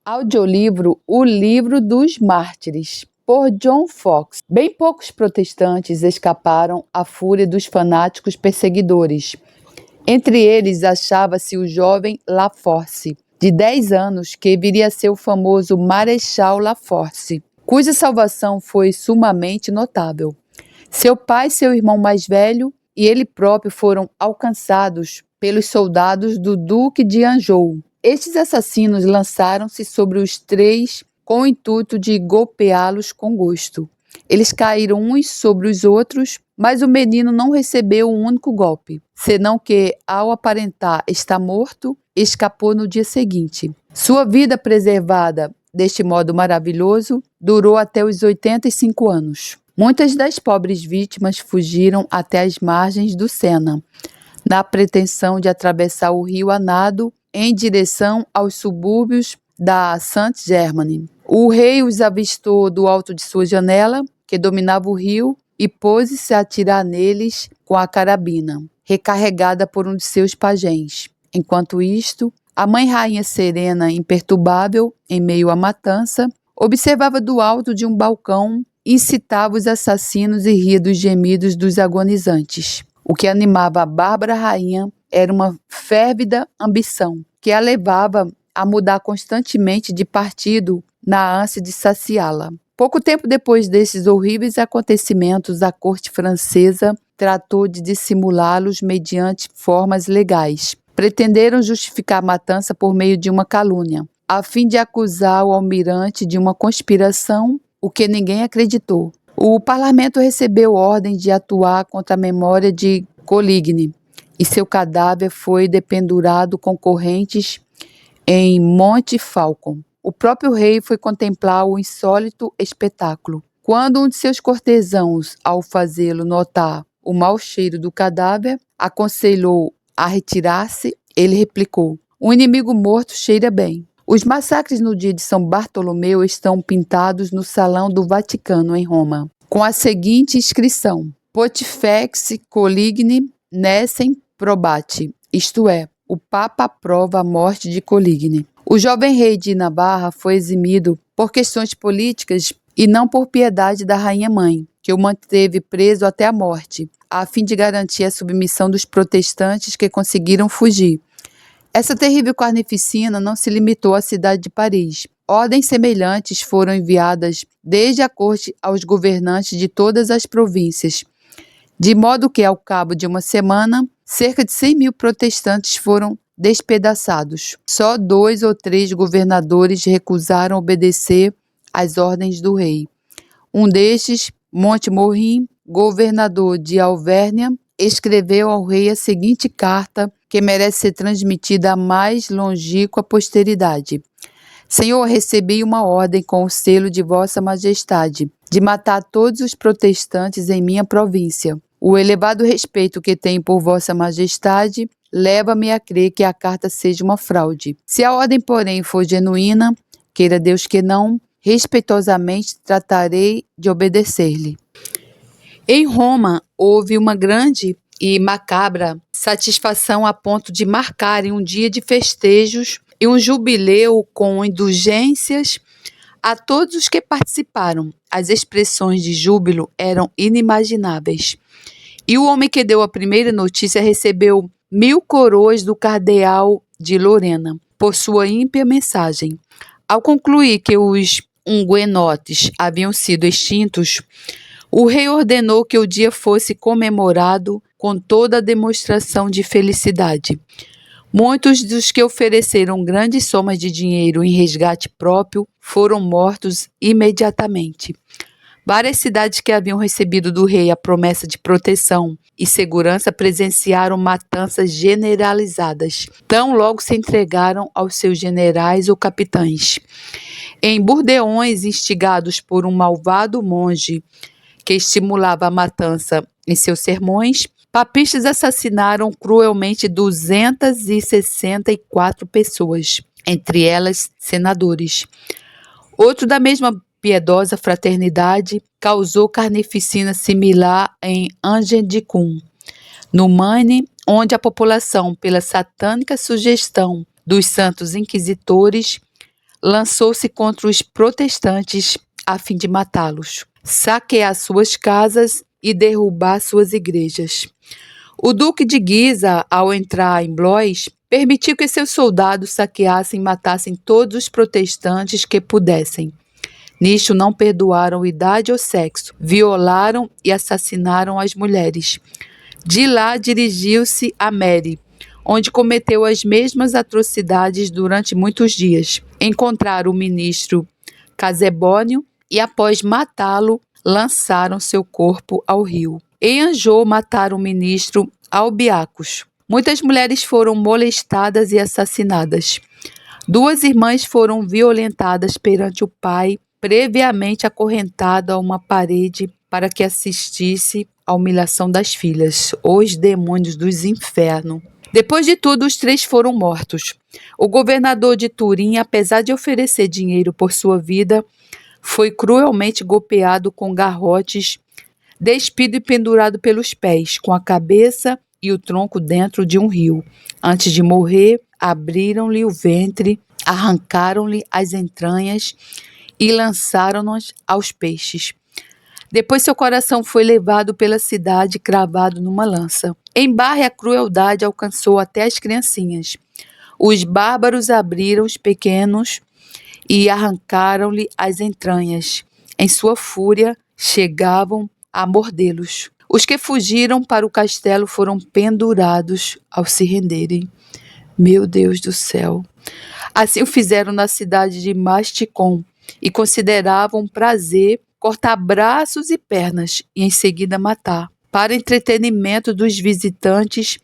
Audiolivro O Livro dos Mártires, por John Foxe. Bem poucos protestantes escaparam à fúria dos fanáticos perseguidores. Entre eles achava-se o jovem Laforce, de 10 anos, que viria a ser o famoso Marechal Laforce, cuja salvação foi sumamente notável. Seu pai, seu irmão mais velho e ele próprio foram alcançados pelos soldados do Duque de Anjou. Estes assassinos lançaram-se sobre os três com o intuito de golpeá-los com gosto. Eles caíram uns sobre os outros, mas o menino não recebeu um único golpe, senão que, ao aparentar estar morto, escapou no dia seguinte. Sua vida preservada deste modo maravilhoso durou até os 85 anos. Muitas das pobres vítimas fugiram até as margens do Sena, na pretensão de atravessar o rio a nado em direção aos subúrbios da Saint-Germain. O rei os avistou do alto de sua janela, que dominava o rio, e pôs-se a atirar neles com a carabina, recarregada por um de seus pajens. Enquanto isto, a mãe-rainha serena, imperturbável, em meio à matança, observava do alto de um balcão, incitava os assassinos e ria dos gemidos dos agonizantes. O que animava a bárbara rainha era uma férvida ambição, que a levava a mudar constantemente de partido na ânsia de saciá-la. Pouco tempo depois desses horríveis acontecimentos, a corte francesa tratou de dissimulá-los mediante formas legais. Pretenderam justificar a matança por meio de uma calúnia, a fim de acusar o almirante de uma conspiração, o que ninguém acreditou. O parlamento recebeu ordem de atuar contra a memória de Coligny, e seu cadáver foi dependurado com correntes em Monte Falcon. O próprio rei foi contemplar o insólito espetáculo. Quando um de seus cortesãos, ao fazê-lo notar o mau cheiro do cadáver, aconselhou a retirar-se, ele replicou: "O inimigo morto cheira bem." Os massacres no dia de São Bartolomeu estão pintados no Salão do Vaticano, em Roma, com a seguinte inscrição: Pontifex Coligny Nessem Probati, isto é, o Papa aprova a morte de Coligny. O jovem rei de Navarra foi eximido por questões políticas e não por piedade da rainha-mãe, que o manteve preso até a morte, a fim de garantir a submissão dos protestantes que conseguiram fugir. Essa terrível carnificina não se limitou à cidade de Paris. Ordens semelhantes foram enviadas desde a corte aos governantes de todas as províncias, de modo que, ao cabo de uma semana, cerca de 100.000 protestantes foram despedaçados. Só 2 ou 3 governadores recusaram obedecer às ordens do rei. Um destes, Montmorin, governador de Alvérnia, escreveu ao rei a seguinte carta, que merece ser transmitida à mais longínqua posteridade: Senhor, recebi uma ordem com o selo de Vossa Majestade, de matar todos os protestantes em minha província. O elevado respeito que tenho por Vossa Majestade leva-me a crer que a carta seja uma fraude. Se a ordem, porém, for genuína, queira Deus que não, respeitosamente tratarei de obedecer-lhe. Em Roma, houve uma grande e macabra satisfação a ponto de marcarem um dia de festejos e um jubileu com indulgências a todos os que participaram. As expressões de júbilo eram inimagináveis. E o homem que deu a primeira notícia recebeu 1000 coroas do cardeal de Lorena por sua ímpia mensagem. Ao concluir que os huguenotes haviam sido extintos, o rei ordenou que o dia fosse comemorado com toda a demonstração de felicidade. Muitos dos que ofereceram grandes somas de dinheiro em resgate próprio foram mortos imediatamente. Várias cidades que haviam recebido do rei a promessa de proteção e segurança presenciaram matanças generalizadas. Tão logo se entregaram aos seus generais ou capitães. Em burdeões instigados por um malvado monge que estimulava a matança em seus sermões, papistas assassinaram cruelmente 264 pessoas, entre elas senadores. Outro da mesma piedosa fraternidade causou carnificina similar em Angenticum, no Maine, onde a população, pela satânica sugestão dos santos inquisitores, lançou-se contra os protestantes a fim de matá-los, saquear suas casas e derrubar suas igrejas. O duque de Guisa, ao entrar em Blois, permitiu que seus soldados saqueassem e matassem todos os protestantes que pudessem. Nisto não perdoaram idade ou sexo, violaram e assassinaram as mulheres. De lá dirigiu-se a Mary, onde cometeu as mesmas atrocidades durante muitos dias. Encontraram o ministro Casebónio e, após matá-lo, lançaram seu corpo ao rio. Em Anjou, mataram o ministro Albiacos. Muitas mulheres foram molestadas e assassinadas. 2 irmãs foram violentadas perante o pai, previamente acorrentado a uma parede para que assistisse à humilhação das filhas, os demônios dos infernos. Depois de tudo, os 3 foram mortos. O governador de Turim, apesar de oferecer dinheiro por sua vida, foi cruelmente golpeado com garrotes, despido e pendurado pelos pés, com a cabeça e o tronco dentro de um rio. Antes de morrer, abriram-lhe o ventre, arrancaram-lhe as entranhas e lançaram-nos aos peixes. Depois seu coração foi levado pela cidade cravado numa lança. Em Barre a crueldade alcançou até as criancinhas. Os bárbaros abriram os pequenos e arrancaram-lhe as entranhas. Em sua fúria, chegavam a mordê-los. Os que fugiram para o castelo foram pendurados ao se renderem. Meu Deus do céu! Assim o fizeram na cidade de Masticom e consideravam um prazer cortar braços e pernas e em seguida matar. Para entretenimento dos visitantes,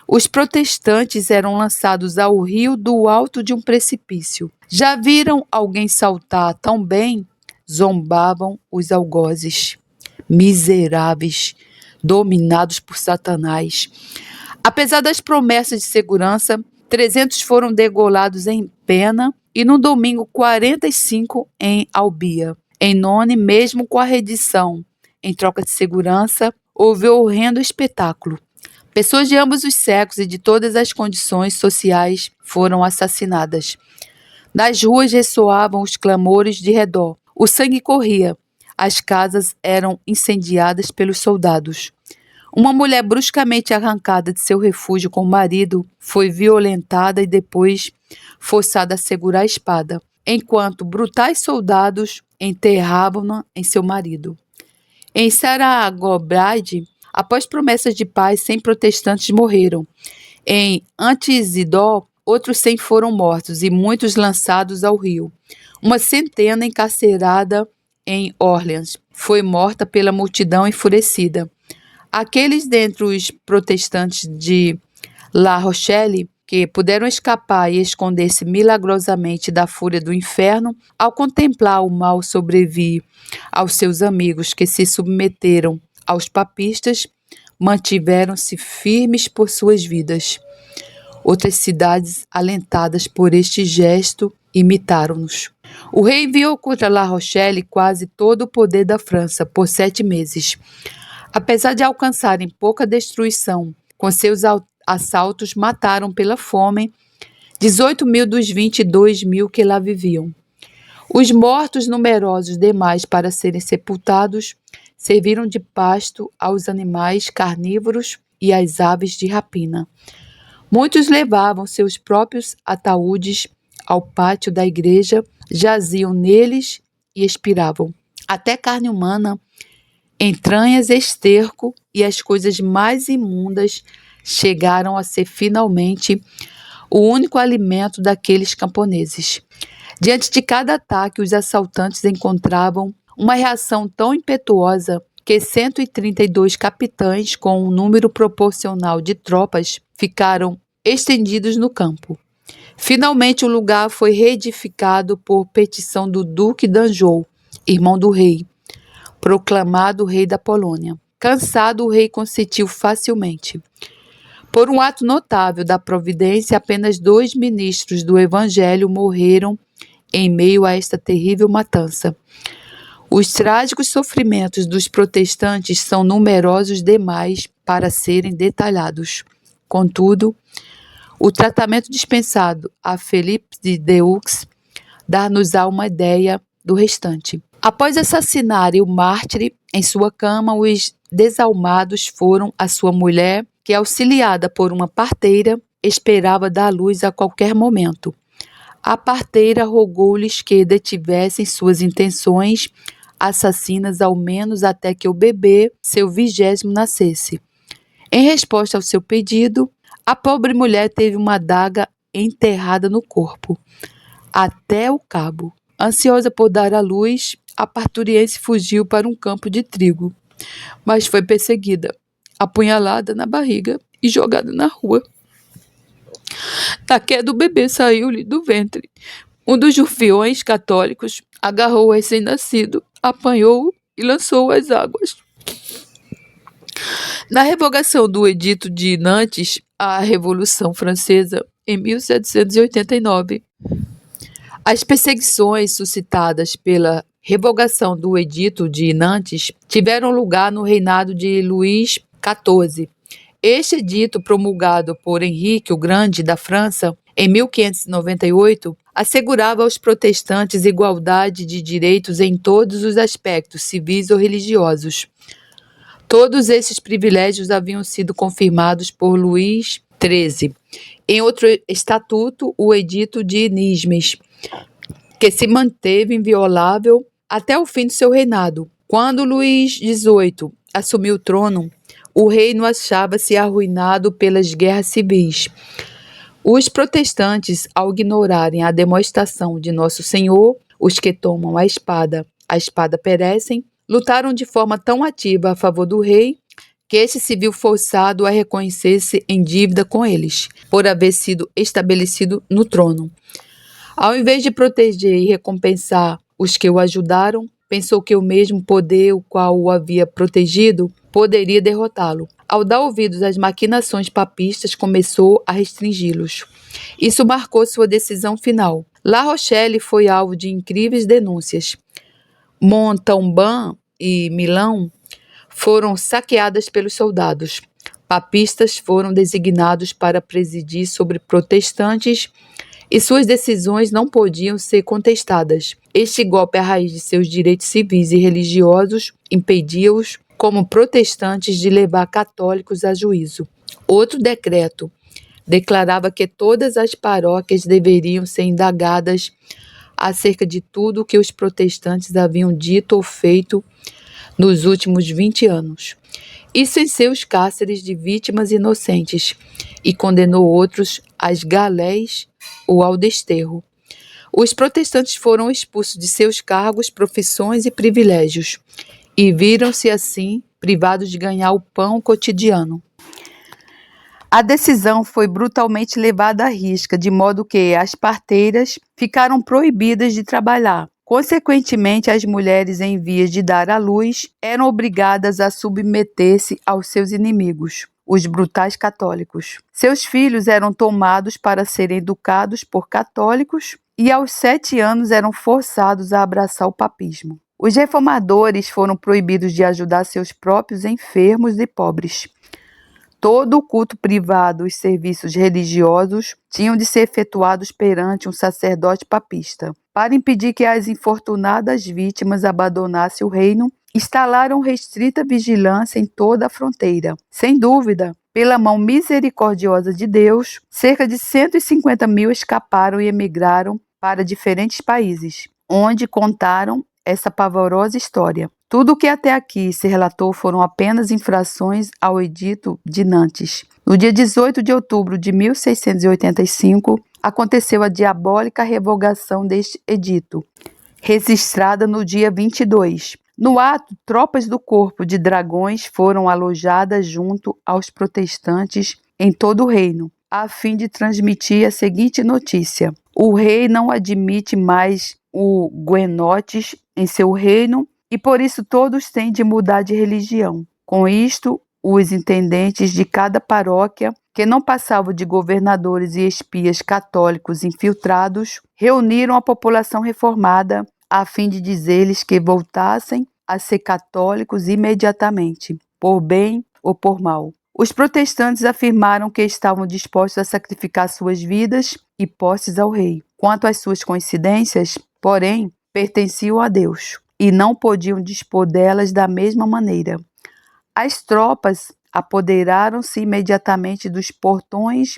os protestantes eram lançados ao rio do alto de um precipício. Já viram alguém saltar tão bem? Zombavam os algozes. Miseráveis, dominados por Satanás. Apesar das promessas de segurança, 300 foram degolados em Pena e no domingo 45 em Albia. Em None, mesmo com a redição, em troca de segurança, houve um horrendo espetáculo. Pessoas de ambos os sexos e de todas as condições sociais foram assassinadas. Das ruas ressoavam os clamores de redor. O sangue corria. As casas eram incendiadas pelos soldados. Uma mulher bruscamente arrancada de seu refúgio com o marido foi violentada e depois forçada a segurar a espada, enquanto brutais soldados enterravam-na em seu marido. Em Saragobrade, após promessas de paz, 100 protestantes morreram. Em Antizidó, outros 100 foram mortos e muitos lançados ao rio. Uma centena encarcerada em Orleans foi morta pela multidão enfurecida. Aqueles dentre os protestantes de La Rochelle que puderam escapar e esconder-se milagrosamente da fúria do inferno, ao contemplar o mal sobrevir aos seus amigos que se submeteram aos papistas, mantiveram-se firmes por suas vidas. Outras cidades, alentadas por este gesto, imitaram-nos. O rei enviou contra La Rochelle quase todo o poder da França por 7 meses. Apesar de alcançarem pouca destruição, com seus assaltos mataram pela fome 18.000 dos 22.000 que lá viviam. Os mortos, numerosos demais para serem sepultados, serviram de pasto aos animais carnívoros e às aves de rapina. Muitos levavam seus próprios ataúdes ao pátio da igreja, jaziam neles e expiravam. Até carne humana, entranhas, esterco e as coisas mais imundas chegaram a ser finalmente o único alimento daqueles camponeses. Diante de cada ataque, os assaltantes encontravam uma reação tão impetuosa que 132 capitães, com um número proporcional de tropas, ficaram estendidos no campo. Finalmente, o lugar foi reedificado por petição do Duque d'Anjou, irmão do rei, proclamado rei da Polônia. Cansado, o rei consentiu facilmente. Por um ato notável da providência, apenas 2 ministros do Evangelho morreram em meio a esta terrível matança. Os trágicos sofrimentos dos protestantes são numerosos demais para serem detalhados. Contudo, o tratamento dispensado a Felipe de Deux dar-nos-á uma ideia do restante. Após assassinarem o mártir em sua cama, os desalmados foram à sua mulher, que, auxiliada por uma parteira, esperava dar luz a qualquer momento. A parteira rogou-lhes que detivessem suas intenções assassinas ao menos até que o bebê, seu 20º, nascesse. Em resposta ao seu pedido, a pobre mulher teve uma adaga enterrada no corpo, até o cabo. Ansiosa por dar à luz, a parturiense fugiu para um campo de trigo, mas foi perseguida, apunhalada na barriga e jogada na rua. Da queda, o bebê saiu-lhe do ventre. Um dos rufiões católicos agarrou o recém-nascido, apanhou-o e lançou-o às águas. Na revogação do Edito de Nantes, a Revolução Francesa, em 1789, as perseguições suscitadas pela revogação do Edito de Nantes tiveram lugar no reinado de Luís XIV. Este edito, promulgado por Henrique o Grande da França em 1598, assegurava aos protestantes igualdade de direitos em todos os aspectos civis ou religiosos. Todos esses privilégios haviam sido confirmados por Luís XIII em outro estatuto, o Edito de Nismes, que se manteve inviolável até o fim do seu reinado. Quando Luís XVIII assumiu o trono, o reino achava-se arruinado pelas guerras civis. Os protestantes, ao ignorarem a demonstração de Nosso Senhor, os que tomam a espada perecem, lutaram de forma tão ativa a favor do rei que este se viu forçado a reconhecer-se em dívida com eles, por haver sido estabelecido no trono. Ao invés de proteger e recompensar os que o ajudaram, pensou que o mesmo poder o qual o havia protegido poderia derrotá-lo. Ao dar ouvidos às maquinações papistas, começou a restringi-los. Isso marcou sua decisão final. La Rochelle foi alvo de incríveis denúncias. Montauban e Milão foram saqueadas pelos soldados. Papistas foram designados para presidir sobre protestantes e suas decisões não podiam ser contestadas. Este golpe à raiz de seus direitos civis e religiosos impedia-os, como protestantes, de levar católicos a juízo. Outro decreto declarava que todas as paróquias deveriam ser indagadas acerca de tudo o que os protestantes haviam dito ou feito nos últimos 20 anos. Isso em seus cárceres de vítimas inocentes, e condenou outros às galés ou ao desterro. Os protestantes foram expulsos de seus cargos, profissões e privilégios, e viram-se assim privados de ganhar o pão cotidiano. A decisão foi brutalmente levada à risca, de modo que as parteiras ficaram proibidas de trabalhar. Consequentemente, as mulheres em vias de dar à luz eram obrigadas a submeter-se aos seus inimigos, os brutais católicos. Seus filhos eram tomados para serem educados por católicos e aos 7 anos eram forçados a abraçar o papismo. Os reformadores foram proibidos de ajudar seus próprios enfermos e pobres. Todo o culto privado e os serviços religiosos tinham de ser efetuados perante um sacerdote papista. Para impedir que as infortunadas vítimas abandonassem o reino, instalaram restrita vigilância em toda a fronteira. Sem dúvida, pela mão misericordiosa de Deus, cerca de 150 mil escaparam e emigraram para diferentes países, onde contaram essa pavorosa história. Tudo o que até aqui se relatou foram apenas infrações ao Edito de Nantes. No dia 18 de outubro de 1685, aconteceu a diabólica revogação deste edito, registrada no dia 22. No ato, tropas do Corpo de Dragões foram alojadas junto aos protestantes em todo o reino, a fim de transmitir a seguinte notícia: o rei não admite mais o Guenotes em seu reino, e por isso todos têm de mudar de religião. Com isto, os intendentes de cada paróquia, que não passavam de governadores e espias católicos infiltrados, reuniram a população reformada a fim de dizer-lhes que voltassem a ser católicos imediatamente, por bem ou por mal. Os protestantes afirmaram que estavam dispostos a sacrificar suas vidas e posses ao rei. Quanto às suas coincidências, porém, pertenciam a Deus e não podiam dispor delas da mesma maneira. As tropas apoderaram-se imediatamente dos portões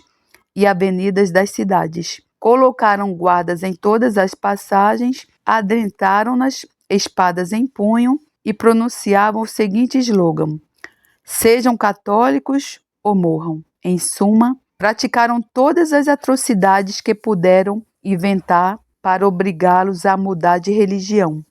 e avenidas das cidades. Colocaram guardas em todas as passagens, adentraram-nas, espadas em punho, e pronunciavam o seguinte slogan: sejam católicos ou morram. Em suma, praticaram todas as atrocidades que puderam inventar para obrigá-los a mudar de religião.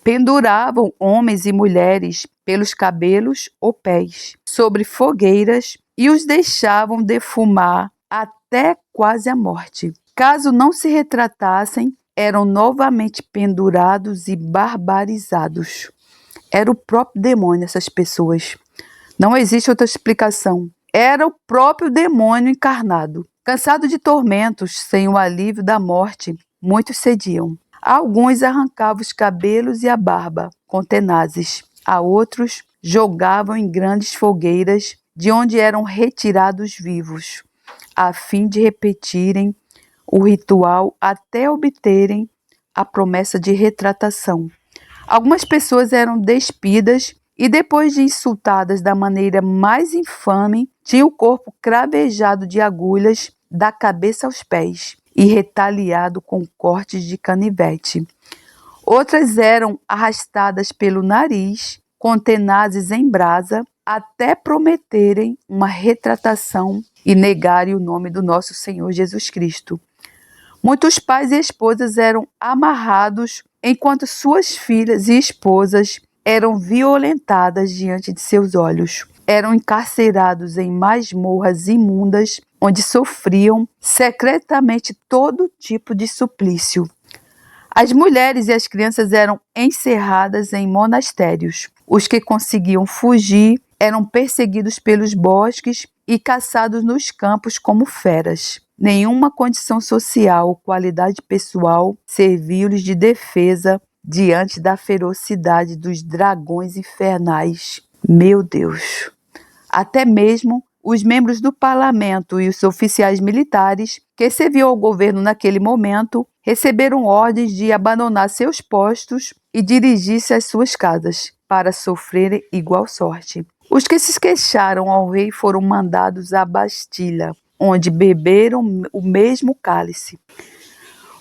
Penduravam homens e mulheres pelos cabelos ou pés sobre fogueiras e os deixavam defumar até quase a morte. Caso não se retratassem, eram novamente pendurados e barbarizados. Era o próprio demônio, essas pessoas. Não existe outra explicação. Era o próprio demônio encarnado. Cansado de tormentos, sem o alívio da morte, muitos cediam. A alguns arrancavam os cabelos e a barba com tenazes. A outros jogavam em grandes fogueiras, de onde eram retirados vivos, a fim de repetirem o ritual até obterem a promessa de retratação. Algumas pessoas eram despidas e, depois de insultadas da maneira mais infame, tinham o corpo cravejado de agulhas da cabeça aos pés e retaliado com cortes de canivete. Outras eram arrastadas pelo nariz, com tenazes em brasa, até prometerem uma retratação e negarem o nome do nosso Senhor Jesus Cristo. Muitos pais e esposas eram amarrados, enquanto suas filhas e esposas eram violentadas diante de seus olhos. Eram encarcerados em masmorras imundas, onde sofriam secretamente todo tipo de suplício. As mulheres e as crianças eram encerradas em monastérios. Os que conseguiam fugir eram perseguidos pelos bosques e caçados nos campos como feras. Nenhuma condição social ou qualidade pessoal serviu-lhes de defesa diante da ferocidade dos dragões infernais. Meu Deus! Até mesmo os membros do parlamento e os oficiais militares que serviam ao governo naquele momento receberam ordens de abandonar seus postos e dirigir-se às suas casas para sofrerem igual sorte. Os que se queixaram ao rei foram mandados à Bastilha, onde beberam o mesmo cálice.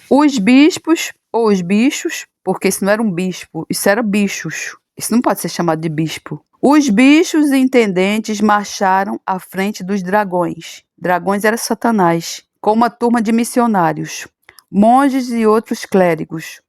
Os bispos, ou os bichos, porque isso não era um bispo, isso era bichos. Isso não pode ser chamado de bispo. Os bichos e intendentes marcharam à frente dos dragões. Dragões era Satanás, com uma turma de missionários, monges e outros clérigos,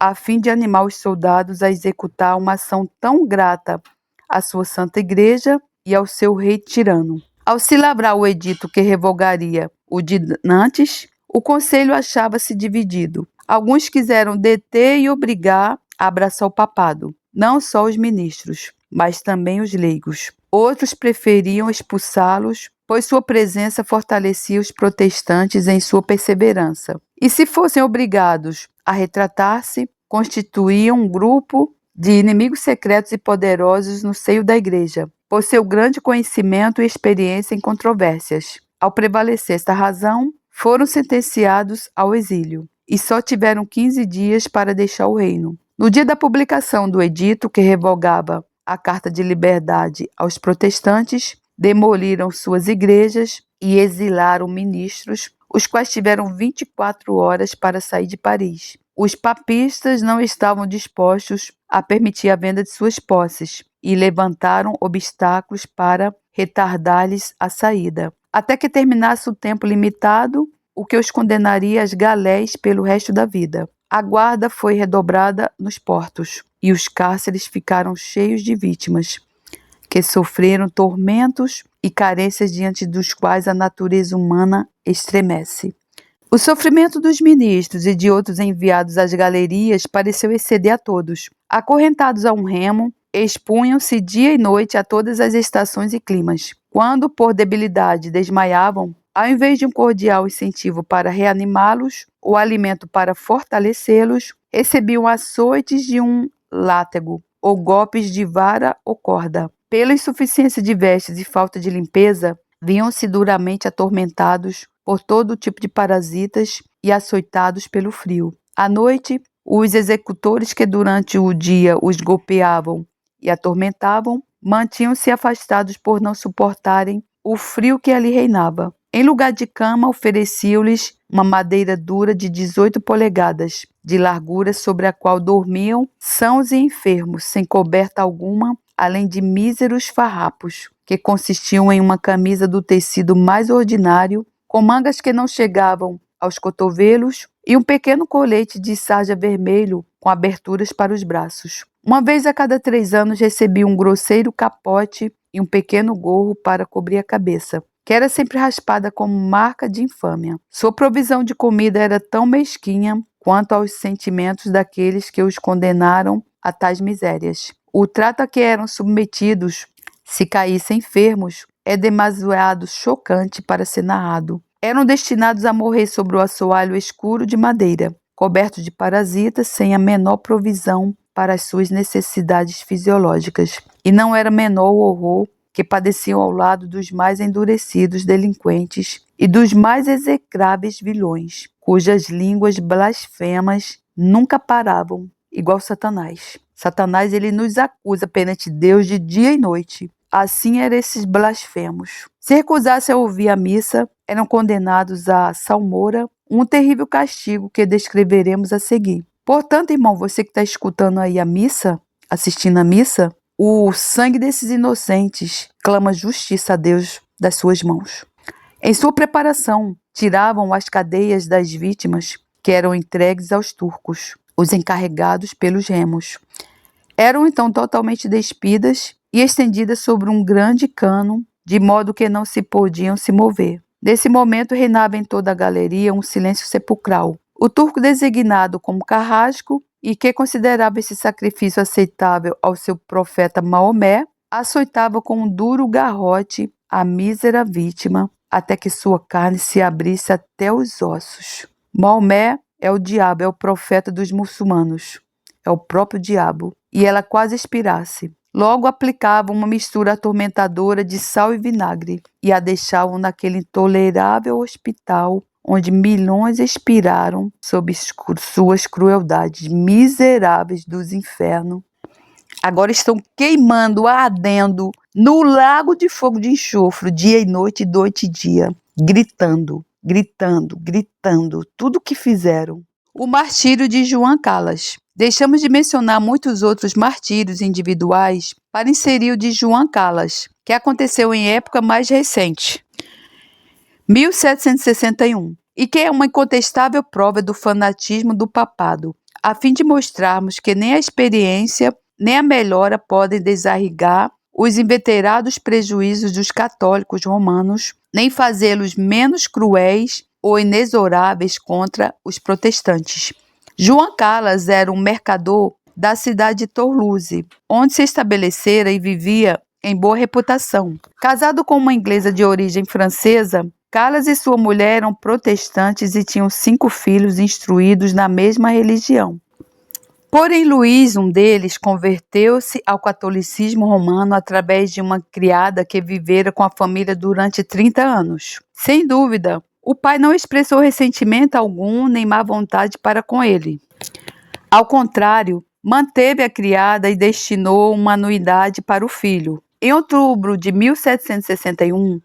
a fim de animar os soldados a executar uma ação tão grata à sua santa igreja e ao seu rei tirano. Ao se lavrar o edito que revogaria o de Nantes, o conselho achava-se dividido. Alguns quiseram deter e obrigar a abraçar o papado, não só os ministros, mas também os leigos. Outros preferiam expulsá-los, pois sua presença fortalecia os protestantes em sua perseverança. E se fossem obrigados a retratar-se, constituíam um grupo de inimigos secretos e poderosos no seio da igreja, por seu grande conhecimento e experiência em controvérsias. Ao prevalecer esta razão, foram sentenciados ao exílio e só tiveram 15 dias para deixar o reino. No dia da publicação do edito que revogava a Carta de Liberdade aos protestantes, demoliram suas igrejas e exilaram ministros, os quais tiveram 24 horas para sair de Paris. Os papistas não estavam dispostos a permitir a venda de suas posses e levantaram obstáculos para retardar-lhes a saída, até que terminasse o tempo limitado, o que os condenaria às galés pelo resto da vida. A guarda foi redobrada nos portos e os cárceres ficaram cheios de vítimas, que sofreram tormentos e carências diante dos quais a natureza humana estremece. O sofrimento dos ministros e de outros enviados às galerias pareceu exceder a todos. Acorrentados a um remo, expunham-se dia e noite a todas as estações e climas. Quando, por debilidade, desmaiavam, ao invés de um cordial incentivo para reanimá-los, ou alimento para fortalecê-los, recebiam açoites de um látego, ou golpes de vara ou corda. Pela insuficiência de vestes e falta de limpeza, viam-se duramente atormentados por todo tipo de parasitas e açoitados pelo frio. À noite, os executores que durante o dia os golpeavam e atormentavam, mantinham-se afastados por não suportarem o frio que ali reinava. Em lugar de cama, ofereciam-lhes uma madeira dura de 18 polegadas de largura sobre a qual dormiam sãos e enfermos, sem coberta alguma, além de míseros farrapos, que consistiam em uma camisa do tecido mais ordinário, com mangas que não chegavam aos cotovelos, e um pequeno colete de sarja vermelho com aberturas para os braços. Uma vez a cada 3 anos recebia um grosseiro capote e um pequeno gorro para cobrir a cabeça, que era sempre raspada como marca de infâmia. Sua provisão de comida era tão mesquinha quanto aos sentimentos daqueles que os condenaram a tais misérias. O trato a que eram submetidos, se caíssem enfermos, é demasiado chocante para ser narrado. Eram destinados a morrer sobre o assoalho escuro de madeira, coberto de parasitas, sem a menor provisão para as suas necessidades fisiológicas. E não era menor o horror que padeciam ao lado dos mais endurecidos delinquentes e dos mais execráveis vilões, cujas línguas blasfemas nunca paravam, igual Satanás. Satanás, ele nos acusa perante Deus de dia e noite. Assim eram esses blasfemos. Se recusassem a ouvir a missa, eram condenados à salmoura, um terrível castigo que descreveremos a seguir. Portanto, irmão, você que está escutando aí a missa, assistindo a missa, o sangue desses inocentes clama justiça a Deus das suas mãos. Em sua preparação, tiravam as cadeias das vítimas que eram entregues aos turcos, os encarregados pelos remos. Eram então totalmente despidas e estendidas sobre um grande cano, de modo que não se podiam se mover. Nesse momento reinava em toda a galeria um silêncio sepulcral. O turco designado como carrasco e que considerava esse sacrifício aceitável ao seu profeta Maomé, açoitava com um duro garrote a mísera vítima, até que sua carne se abrisse até os ossos. Maomé é o diabo, é o profeta dos muçulmanos, é o próprio diabo, e ela quase expirasse. Logo aplicavam uma mistura atormentadora de sal e vinagre e a deixavam naquele intolerável hospital onde milhões expiraram sob suas crueldades. Miseráveis dos infernos, agora estão queimando, ardendo no lago de fogo de enxofre, dia e noite e dia, gritando, gritando, gritando, tudo o que fizeram. O martírio de João Calas. Deixamos de mencionar muitos outros martírios individuais para inserir o de João Calas, que aconteceu em época mais recente, 1761, e que é uma incontestável prova do fanatismo do papado, a fim de mostrarmos que nem a experiência nem a melhora podem desarrigar os inveterados prejuízos dos católicos romanos, nem fazê-los menos cruéis ou inexoráveis contra os protestantes. João Calas era um mercador da cidade de Toulouse, onde se estabelecera e vivia em boa reputação. Casado com uma inglesa de origem francesa, Calas e sua mulher eram protestantes e tinham 5 filhos instruídos na mesma religião. Porém, Luís, um deles, converteu-se ao catolicismo romano através de uma criada que vivera com a família durante 30 anos. Sem dúvida, o pai não expressou ressentimento algum nem má vontade para com ele. Ao contrário, manteve a criada e destinou uma anuidade para o filho. Em outubro de 1761,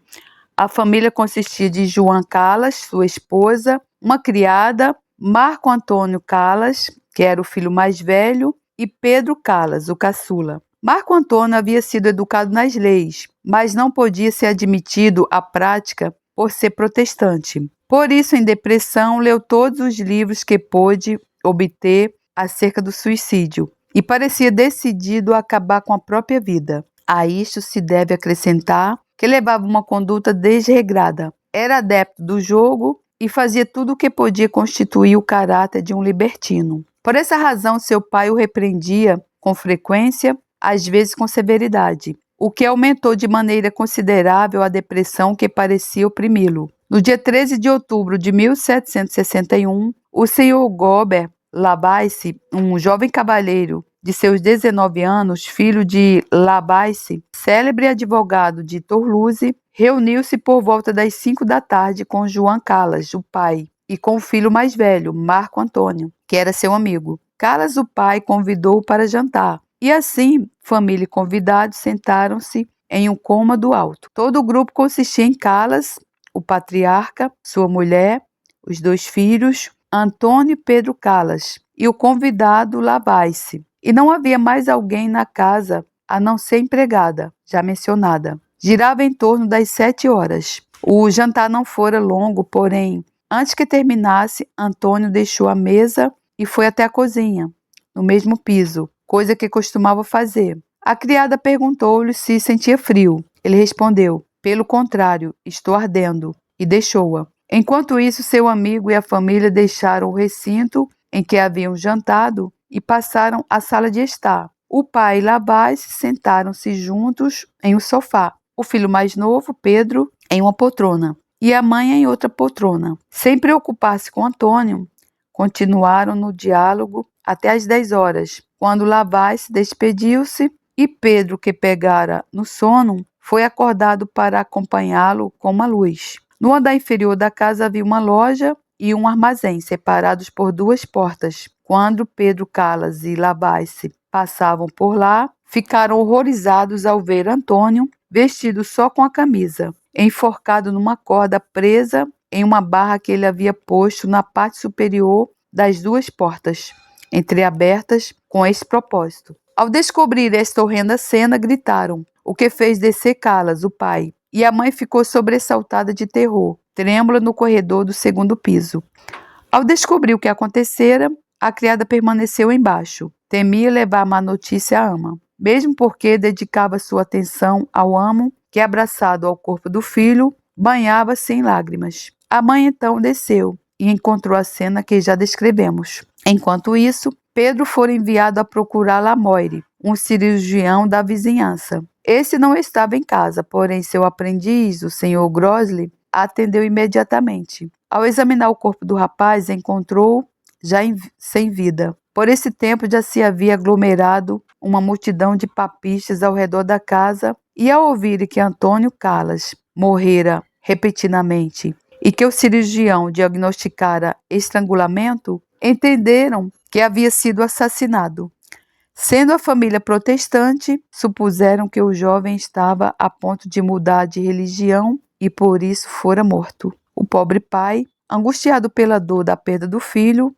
a família consistia de João Calas, sua esposa, uma criada, Marco Antônio Calas, que era o filho mais velho, e Pedro Calas, o caçula. Marco Antônio havia sido educado nas leis, mas não podia ser admitido à prática por ser protestante. Por isso, em depressão, leu todos os livros que pôde obter acerca do suicídio e parecia decidido a acabar com a própria vida. A isto se deve acrescentar que levava uma conduta desregrada. Era adepto do jogo e fazia tudo o que podia constituir o caráter de um libertino. Por essa razão, seu pai o repreendia com frequência, às vezes com severidade, o que aumentou de maneira considerável a depressão que parecia oprimi-lo. No dia 13 de outubro de 1761, o senhor Gobert Labaisse, um jovem cavalheiro de seus 19 anos, filho de Labaisse, célebre advogado de Toulouse, reuniu-se por volta das 5 da tarde com João Calas, o pai, e com o filho mais velho, Marco Antônio, que era seu amigo. Calas, o pai, convidou-o para jantar. E assim, família e convidados sentaram-se em um cômodo alto. Todo o grupo consistia em Calas, o patriarca, sua mulher, os 2 filhos, Antônio e Pedro Calas, e o convidado Lavaisse. E não havia mais alguém na casa, a não ser a empregada, já mencionada. Girava em torno das 7 horas. O jantar não fora longo, porém, antes que terminasse, Antônio deixou a mesa e foi até a cozinha, no mesmo piso, coisa que costumava fazer. A criada perguntou-lhe se sentia frio. Ele respondeu: pelo contrário, estou ardendo, e deixou-a. Enquanto isso, seu amigo e a família deixaram o recinto em que haviam jantado e passaram à sala de estar. O pai e Lavaisse sentaram-se juntos em um sofá. O filho mais novo, Pedro, em uma poltrona, e a mãe em outra poltrona. Sem preocupar-se com Antônio, continuaram no diálogo até às 10 horas, quando Lavaisse despediu-se e Pedro, que pegara no sono, foi acordado para acompanhá-lo com uma luz. No andar inferior da casa havia uma loja e um armazém, separados por 2 portas. Quando Pedro Calas e Lavaisse passavam por lá, ficaram horrorizados ao ver Antônio vestido só com a camisa, enforcado numa corda presa em uma barra que ele havia posto na parte superior das 2 portas, entreabertas com esse propósito. Ao descobrir esta horrenda cena, gritaram, o que fez descer Calas, o pai, e a mãe ficou sobressaltada de terror, trêmula no corredor do 2º piso. Ao descobrir o que acontecera, a criada permaneceu embaixo. Temia levar má notícia à ama, mesmo porque dedicava sua atenção ao amo, que, abraçado ao corpo do filho, banhava-se em lágrimas. A mãe então desceu e encontrou a cena que já descrevemos. Enquanto isso, Pedro foi enviado a procurar Lamoire, um cirurgião da vizinhança. Esse não estava em casa, porém seu aprendiz, o senhor Grosley, atendeu imediatamente. Ao examinar o corpo do rapaz, encontrou já sem vida. Por esse tempo já se havia aglomerado uma multidão de papistas ao redor da casa, e ao ouvirem que Antônio Calas morrera repentinamente e que o cirurgião diagnosticara estrangulamento, entenderam que havia sido assassinado. Sendo a família protestante, supuseram que o jovem estava a ponto de mudar de religião e por isso fora morto. O pobre pai, angustiado pela dor da perda do filho,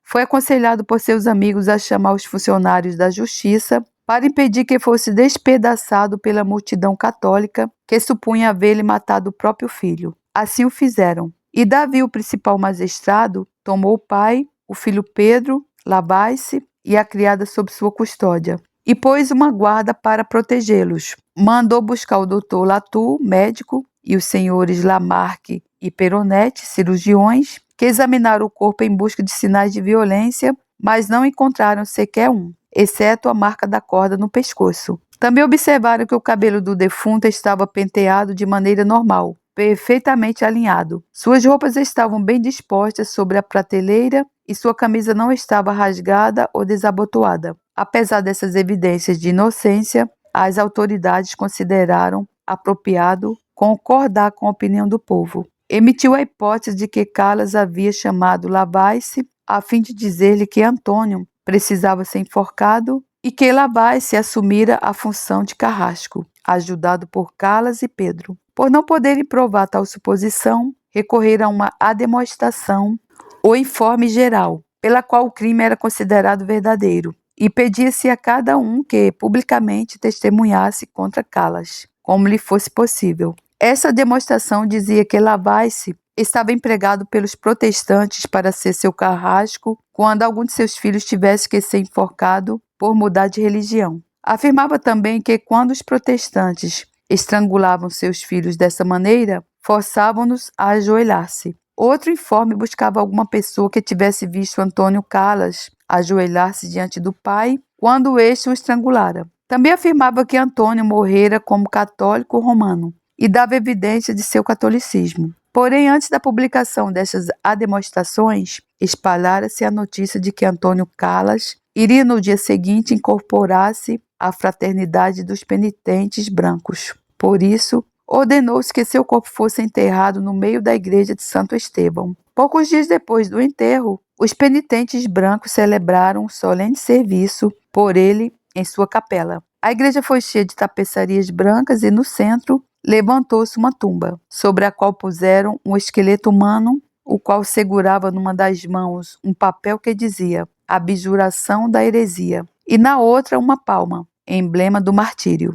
foi aconselhado por seus amigos a chamar os funcionários da justiça para impedir que fosse despedaçado pela multidão católica que supunha haver-lhe matado o próprio filho. Assim o fizeram. E Davi, o principal magistrado, tomou o pai, o filho Pedro, Lavaisse e a criada sob sua custódia, e pôs uma guarda para protegê-los. Mandou buscar o doutor Latour, médico, e os senhores Lamarque e Peronetti, cirurgiões, que examinaram o corpo em busca de sinais de violência, mas não encontraram sequer um, exceto a marca da corda no pescoço. Também observaram que o cabelo do defunto estava penteado de maneira normal, perfeitamente alinhado. Suas roupas estavam bem dispostas sobre a prateleira e sua camisa não estava rasgada ou desabotoada. Apesar dessas evidências de inocência, as autoridades consideraram apropriado concordar com a opinião do povo. Emitiu a hipótese de que Calas havia chamado Lavaisse a fim de dizer-lhe que Antônio precisava ser enforcado e que Lavaisse assumira a função de carrasco, ajudado por Calas e Pedro. Por não poderem provar tal suposição, recorreram a uma ademoestação ou informe geral, pela qual o crime era considerado verdadeiro, e pedia-se a cada um que publicamente testemunhasse contra Calas, como lhe fosse possível. Essa demonstração dizia que Lavaisse estava empregado pelos protestantes para ser seu carrasco quando algum de seus filhos tivesse que ser enforcado por mudar de religião. Afirmava também que quando os protestantes estrangulavam seus filhos dessa maneira, forçavam-nos a ajoelhar-se. Outro informe buscava alguma pessoa que tivesse visto Antônio Calas ajoelhar-se diante do pai quando este o estrangulara. Também afirmava que Antônio morrera como católico romano e dava evidência de seu catolicismo. Porém, antes da publicação dessas ademonstrações, espalhara-se a notícia de que Antônio Calas iria no dia seguinte incorporar-se à fraternidade dos penitentes brancos. Por isso, ordenou-se que seu corpo fosse enterrado no meio da igreja de Santo Estevão. Poucos dias depois do enterro, os penitentes brancos celebraram um solene serviço por ele em sua capela. A igreja foi cheia de tapeçarias brancas e no centro levantou-se uma tumba, sobre a qual puseram um esqueleto humano, o qual segurava numa das mãos um papel que dizia Abjuração da Heresia, e na outra uma palma, emblema do martírio.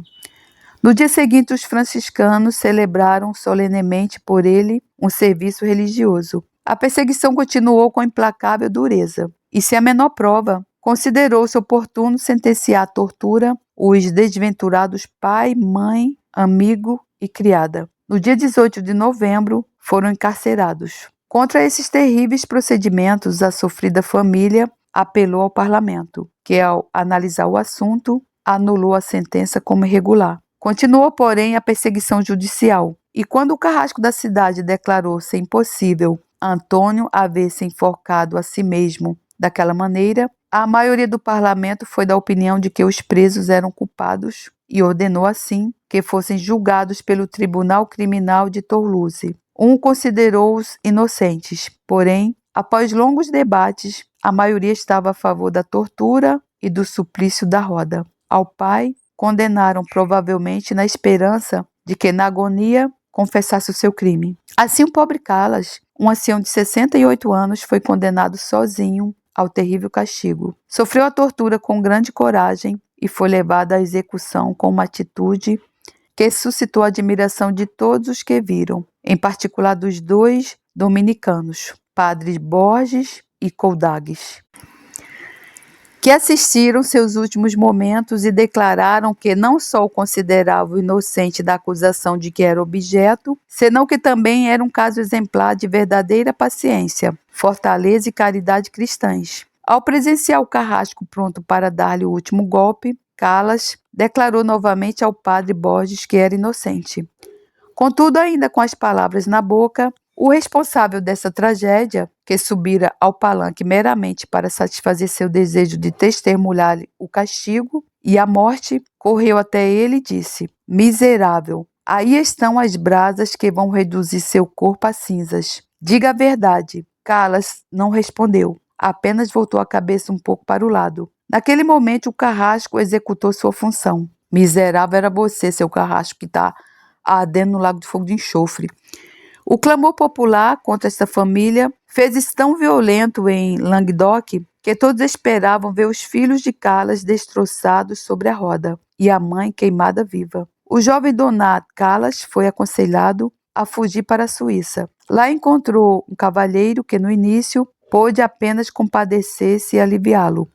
No dia seguinte, os franciscanos celebraram solenemente por ele um serviço religioso. A perseguição continuou com implacável dureza, e sem a menor prova, considerou-se oportuno sentenciar à tortura os desventurados pai, mãe, amigo e criada. No dia 18 de novembro, foram encarcerados. Contra esses terríveis procedimentos, a sofrida família apelou ao parlamento, que, ao analisar o assunto, anulou a sentença como irregular. Continuou, porém, a perseguição judicial, e quando o carrasco da cidade declarou ser impossível Antônio haver se enforcado a si mesmo daquela maneira, a maioria do parlamento foi da opinião de que os presos eram culpados e ordenou assim que fossem julgados pelo Tribunal Criminal de Toulouse. Considerou-os inocentes, porém, após longos debates, a maioria estava a favor da tortura e do suplício da roda. Ao pai, condenaram provavelmente na esperança de que na agonia confessasse o seu crime. Assim, o pobre Calas, um ancião de 68 anos, foi condenado sozinho ao terrível castigo. Sofreu a tortura com grande coragem e foi levado à execução com uma atitude que suscitou a admiração de todos os que viram, em particular dos dois dominicanos, padres Borges e Coldagues, que assistiram seus últimos momentos e declararam que não só o consideravam inocente da acusação de que era objeto, senão que também era um caso exemplar de verdadeira paciência, fortaleza e caridade cristãs. Ao presenciar o carrasco pronto para dar-lhe o último golpe, Calas declarou novamente ao padre Borges que era inocente. Contudo, ainda com as palavras na boca, o responsável dessa tragédia, que subira ao palanque meramente para satisfazer seu desejo de testemunhar o castigo e a morte, correu até ele e disse: Miserável, aí estão as brasas que vão reduzir seu corpo a cinzas. Diga a verdade. Calas não respondeu, apenas voltou a cabeça um pouco para o lado. Naquele momento, o carrasco executou sua função. Miserável era você, seu carrasco, que está ardendo no lago de fogo de enxofre. O clamor popular contra esta família fez-se tão violento em Languedoc que todos esperavam ver os filhos de Calas destroçados sobre a roda e a mãe queimada viva. O jovem Donat Calas foi aconselhado a fugir para a Suíça. Lá encontrou um cavalheiro que no início pôde apenas compadecer-se e aliviá-lo,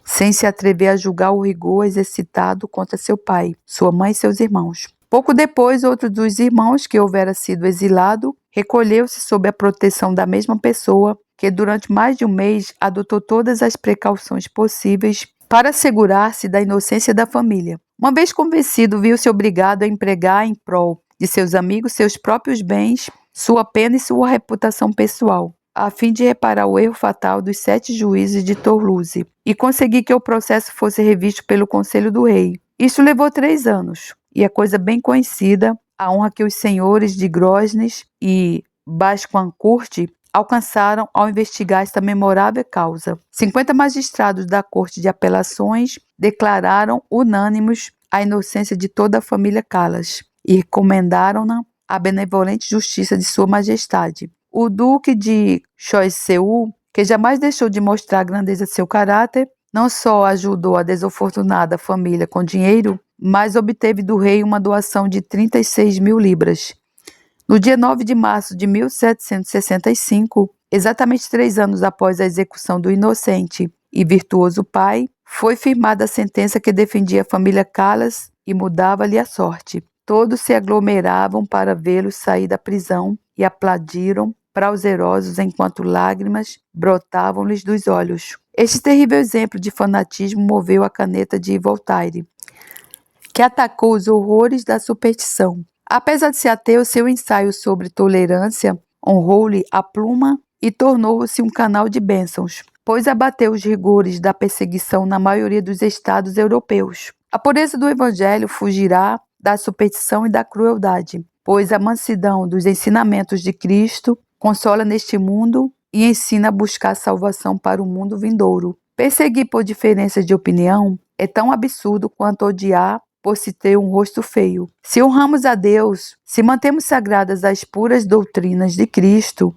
sem se atrever a julgar o rigor exercitado contra seu pai, sua mãe e seus irmãos. Pouco depois, outro dos irmãos, que houvera sido exilado, recolheu-se sob a proteção da mesma pessoa, que durante mais de um mês adotou todas as precauções possíveis para assegurar-se da inocência da família. Uma vez convencido, viu-se obrigado a empregar em prol de seus amigos seus próprios bens, sua pena e sua reputação pessoal, a fim de reparar o erro fatal dos 7 juízes de Toulouse e conseguir que o processo fosse revisto pelo Conselho do Rei. Isso levou 3 anos, e é coisa bem conhecida a honra que os senhores de Grosnes e Basquancourt alcançaram ao investigar esta memorável causa. 50 magistrados da Corte de Apelações declararam unânimes a inocência de toda a família Calas e recomendaram-na à benevolente justiça de Sua Majestade. O Duque de Choiseul, que jamais deixou de mostrar a grandeza de seu caráter, não só ajudou a desafortunada família com dinheiro, mas obteve do rei uma doação de 36.000 libras. No dia 9 de março de 1765, exatamente 3 anos após a execução do inocente e virtuoso pai, foi firmada a sentença que defendia a família Calas e mudava-lhe a sorte. Todos se aglomeravam para vê-lo sair da prisão e aplaudiram prazerosos enquanto lágrimas brotavam-lhes dos olhos. Este terrível exemplo de fanatismo moveu a caneta de Voltaire, que atacou os horrores da superstição. Apesar de ser ateu, seu ensaio sobre tolerância honrou-lhe a pluma e tornou-se um canal de bênçãos, pois abateu os rigores da perseguição na maioria dos estados europeus. A pureza do Evangelho fugirá da superstição e da crueldade, pois a mansidão dos ensinamentos de Cristo consola neste mundo e ensina a buscar salvação para o mundo vindouro. Perseguir por diferenças de opinião é tão absurdo quanto odiar por se ter um rosto feio. Se honramos a Deus, se mantemos sagradas as puras doutrinas de Cristo,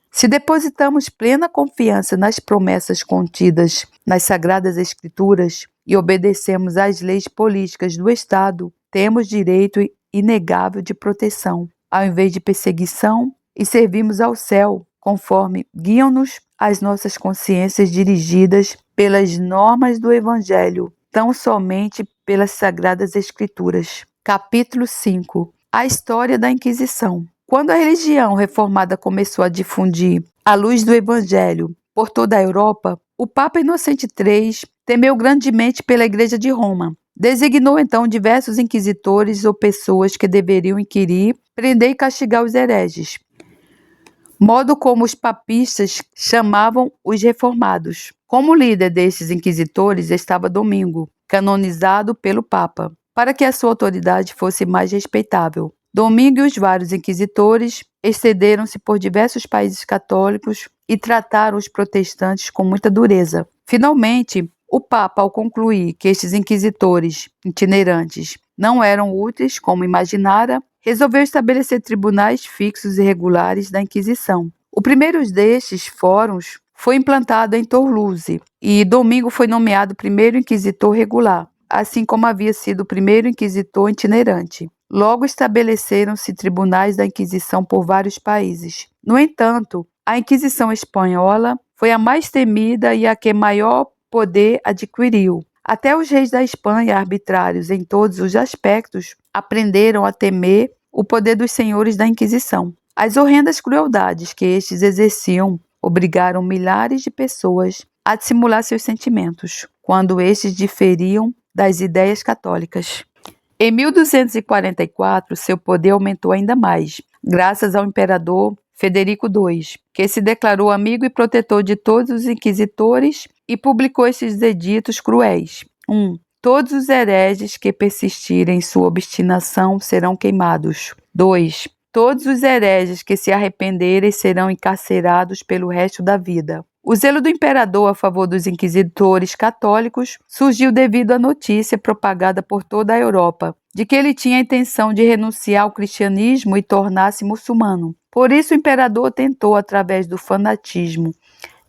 se depositamos plena confiança nas promessas contidas nas Sagradas Escrituras e obedecemos às leis políticas do Estado, temos direito inegável de proteção, ao invés de perseguição, e servimos ao céu, conforme guiam-nos as nossas consciências dirigidas pelas normas do Evangelho, tão somente pelas Sagradas Escrituras. Capítulo 5. A história da Inquisição. Quando a religião reformada começou a difundir a luz do Evangelho por toda a Europa, o Papa Inocente III temeu grandemente pela Igreja de Roma. Designou então diversos inquisitores ou pessoas que deveriam inquirir, prender e castigar os hereges, modo como os papistas chamavam os reformados. Como líder destes inquisitores estava Domingo, canonizado pelo Papa, para que a sua autoridade fosse mais respeitável. Domingo e os vários inquisitores excederam-se por diversos países católicos e trataram os protestantes com muita dureza. Finalmente, o Papa, ao concluir que estes inquisitores itinerantes não eram úteis como imaginara, resolveu estabelecer tribunais fixos e regulares da Inquisição. O primeiro destes fóruns foi implantado em Toulouse e Domingo foi nomeado primeiro inquisitor regular, assim como havia sido o primeiro inquisitor itinerante. Logo estabeleceram-se tribunais da Inquisição por vários países. No entanto, a Inquisição espanhola foi a mais temida e a que maior poder adquiriu. Até os reis da Espanha, arbitrários em todos os aspectos, aprenderam a temer o poder dos senhores da Inquisição. As horrendas crueldades que estes exerciam obrigaram milhares de pessoas a dissimular seus sentimentos, quando estes diferiam das ideias católicas. Em 1244, seu poder aumentou ainda mais, graças ao imperador Federico II, que se declarou amigo e protetor de todos os inquisitores e publicou estes editos cruéis. 1. Todos os hereges que persistirem em sua obstinação serão queimados. 2. Todos os hereges que se arrependerem serão encarcerados pelo resto da vida. O zelo do imperador a favor dos inquisitores católicos surgiu devido à notícia propagada por toda a Europa de que ele tinha a intenção de renunciar ao cristianismo e tornar-se muçulmano. Por isso, o imperador tentou, através do fanatismo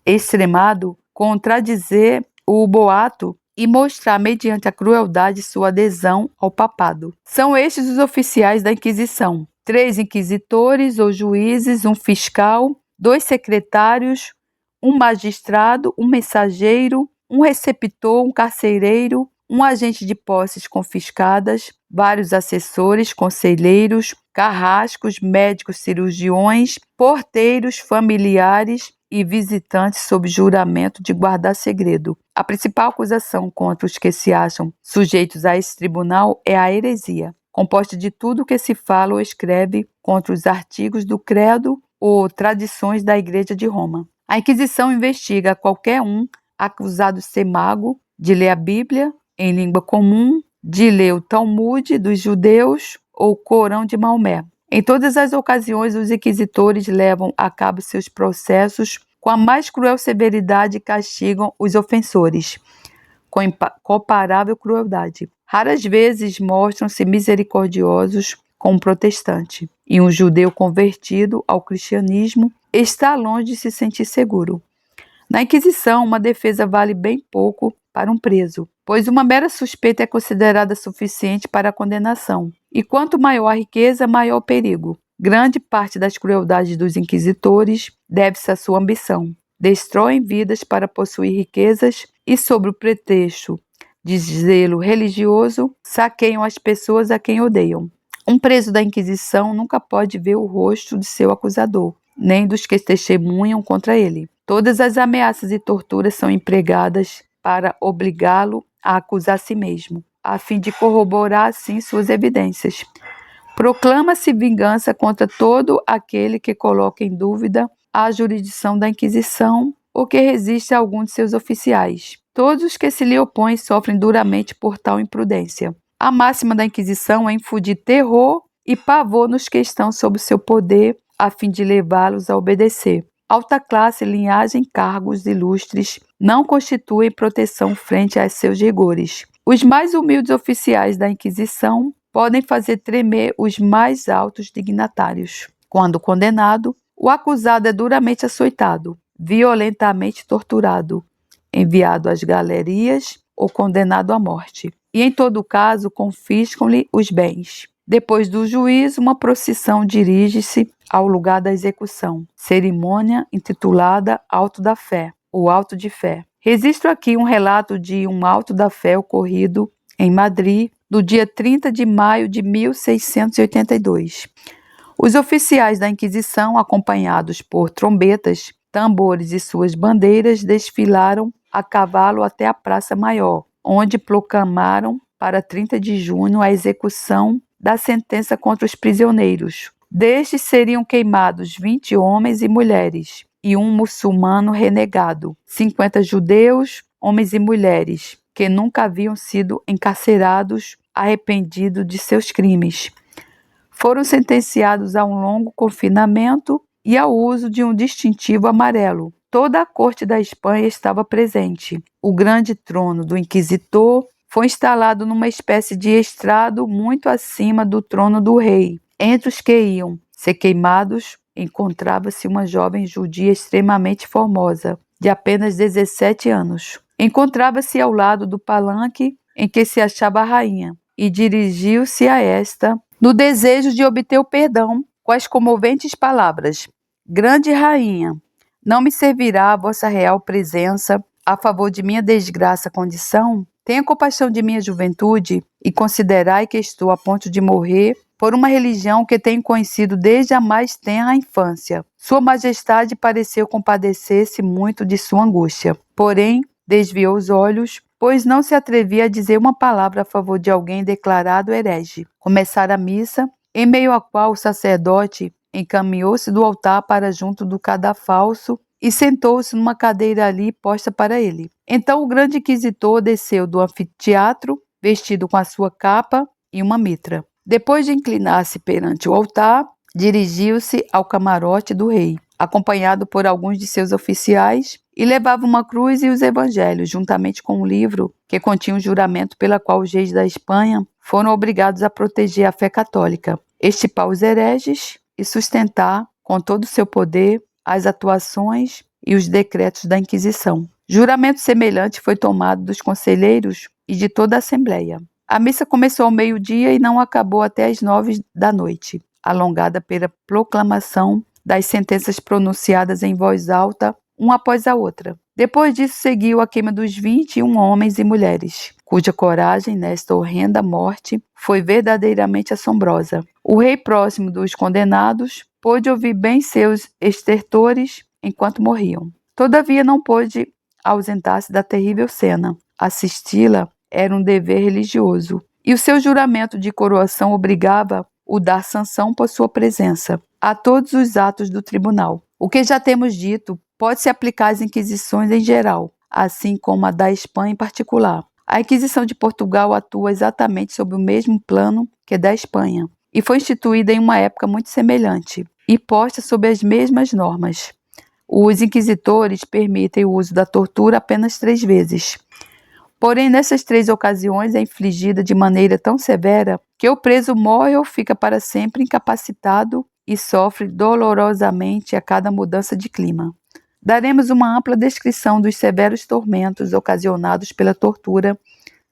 extremado, contradizer o boato e mostrar, mediante a crueldade, sua adesão ao papado. São estes os oficiais da Inquisição: 3 inquisitores ou juízes, um fiscal, 2 secretários, um magistrado, um mensageiro, um receptor, um carcereiro, um agente de posses confiscadas, vários assessores, conselheiros, carrascos, médicos, cirurgiões, porteiros, familiares e visitantes sob juramento de guardar segredo. A principal acusação contra os que se acham sujeitos a esse tribunal é a heresia, composta de tudo que se fala ou escreve contra os artigos do credo ou tradições da Igreja de Roma. A Inquisição investiga qualquer um acusado de ser mago, de ler a Bíblia em língua comum, de ler o Talmud dos judeus ou o Corão de Maomé. Em todas as ocasiões, os inquisitores levam a cabo seus processos com a mais cruel severidade e castigam os ofensores com incomparável crueldade. Raras vezes mostram-se misericordiosos com um protestante, e um judeu convertido ao cristianismo está longe de se sentir seguro. Na Inquisição, uma defesa vale bem pouco para um preso, pois uma mera suspeita é considerada suficiente para a condenação. E quanto maior a riqueza, maior o perigo. Grande parte das crueldades dos inquisitores deve-se à sua ambição. Destroem vidas para possuir riquezas e, sob o pretexto de zelo religioso, saqueiam as pessoas a quem odeiam. Um preso da Inquisição nunca pode ver o rosto de seu acusador, nem dos que testemunham contra ele. Todas as ameaças e torturas são empregadas para obrigá-lo a acusar a si mesmo, a fim de corroborar assim suas evidências. Proclama-se vingança contra todo aquele que coloca em dúvida a jurisdição da Inquisição ou que resiste a algum de seus oficiais. Todos os que se lhe opõem sofrem duramente por tal imprudência. A máxima da Inquisição é infundir terror e pavor nos que estão sob seu poder, a fim de levá-los a obedecer. alta classe, linhagem, cargos ilustres não constituem proteção frente a seus rigores. Os mais humildes oficiais da Inquisição podem fazer tremer os mais altos dignatários. Quando condenado, o acusado é duramente açoitado, violentamente torturado, enviado às galerias ou condenado à morte. E, em todo caso, confiscam-lhe os bens. Depois do juízo, uma procissão dirige-se ao lugar da execução, cerimônia intitulada Auto da Fé, ou Auto de Fé. Registro aqui um relato de um auto da fé ocorrido em Madrid, no dia 30 de maio de 1682. Os oficiais da Inquisição, acompanhados por trombetas, tambores e suas bandeiras, desfilaram a cavalo até a Praça Maior, onde proclamaram para 30 de junho a execução da sentença contra os prisioneiros. Destes seriam queimados 20 homens e mulheres e um muçulmano renegado, 50 judeus, homens e mulheres, que nunca haviam sido encarcerados, arrependidos de seus crimes. Foram sentenciados a um longo confinamento e ao uso de um distintivo amarelo. Toda a corte da Espanha estava presente. O grande trono do inquisitor foi instalado numa espécie de estrado muito acima do trono do rei. Entre os que iam ser queimados, encontrava-se uma jovem judia extremamente formosa, de apenas 17 anos. Encontrava-se ao lado do palanque em que se achava a rainha e dirigiu-se a esta no desejo de obter o perdão com as comoventes palavras: Grande rainha, não me servirá a vossa real presença a favor de minha desgraça condição? Tenha compaixão de minha juventude e considerai que estou a ponto de morrer por uma religião que tenho conhecido desde a mais tenra infância. Sua Majestade pareceu compadecer-se muito de sua angústia, porém desviou os olhos, pois não se atrevia a dizer uma palavra a favor de alguém declarado herege. Começara a missa, em meio à qual o sacerdote encaminhou-se do altar para junto do cadafalso e sentou-se numa cadeira ali posta para ele. Então o grande inquisitor desceu do anfiteatro, vestido com a sua capa e uma mitra. Depois de inclinar-se perante o altar, dirigiu-se ao camarote do rei, acompanhado por alguns de seus oficiais, e levava uma cruz e os evangelhos, juntamente com um livro que continha um juramento pela qual os reis da Espanha foram obrigados a proteger a fé católica, extirpar os hereges e sustentar, com todo o seu poder, as atuações e os decretos da Inquisição. Juramento semelhante foi tomado dos conselheiros e de toda a Assembleia. A missa começou ao meio-dia e não acabou até às 9 da noite, alongada pela proclamação das sentenças pronunciadas em voz alta, uma após a outra. Depois disso seguiu a queima dos 21 homens e mulheres, cuja coragem nesta horrenda morte foi verdadeiramente assombrosa. O rei, próximo dos condenados, pôde ouvir bem seus estertores enquanto morriam. Todavia não pôde ausentar-se da terrível cena. Assisti-la era um dever religioso, e o seu juramento de coroação obrigava-o a dar sanção por sua presença a todos os atos do tribunal. O que já temos dito pode-se aplicar às inquisições em geral, assim como a da Espanha em particular. A Inquisição de Portugal atua exatamente sob o mesmo plano que a da Espanha, e foi instituída em uma época muito semelhante, e posta sob as mesmas normas. Os inquisitores permitem o uso da tortura apenas 3 vezes. Porém, nessas 3 ocasiões é infligida de maneira tão severa que o preso morre ou fica para sempre incapacitado e sofre dolorosamente a cada mudança de clima. Daremos uma ampla descrição dos severos tormentos ocasionados pela tortura,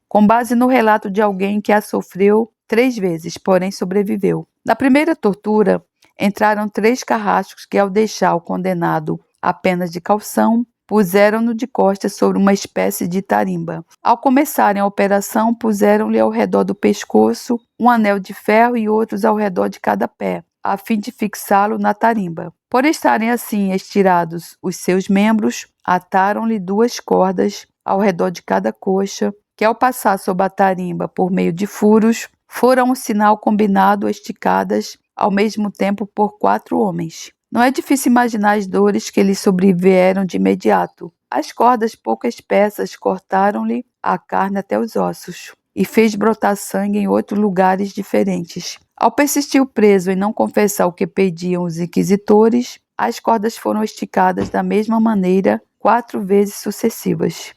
com base no relato de alguém que a sofreu 3 vezes, porém sobreviveu. Na primeira tortura, entraram 3 carrascos que, ao deixar o condenado apenas de calção, puseram-no de costas sobre uma espécie de tarimba. Ao começarem a operação, puseram-lhe ao redor do pescoço um anel de ferro e outros ao redor de cada pé, a fim de fixá-lo na tarimba. Por estarem assim estirados os seus membros, ataram-lhe 2 cordas ao redor de cada coxa, que ao passar sob a tarimba por meio de furos, foram um sinal combinado esticadas ao mesmo tempo por 4 homens. Não é difícil imaginar as dores que lhe sobrevieram de imediato. As cordas pouco espessas cortaram-lhe a carne até os ossos e fez brotar sangue em outros lugares diferentes. Ao persistir o preso em não confessar o que pediam os inquisitores, as cordas foram esticadas da mesma maneira 4 vezes sucessivas.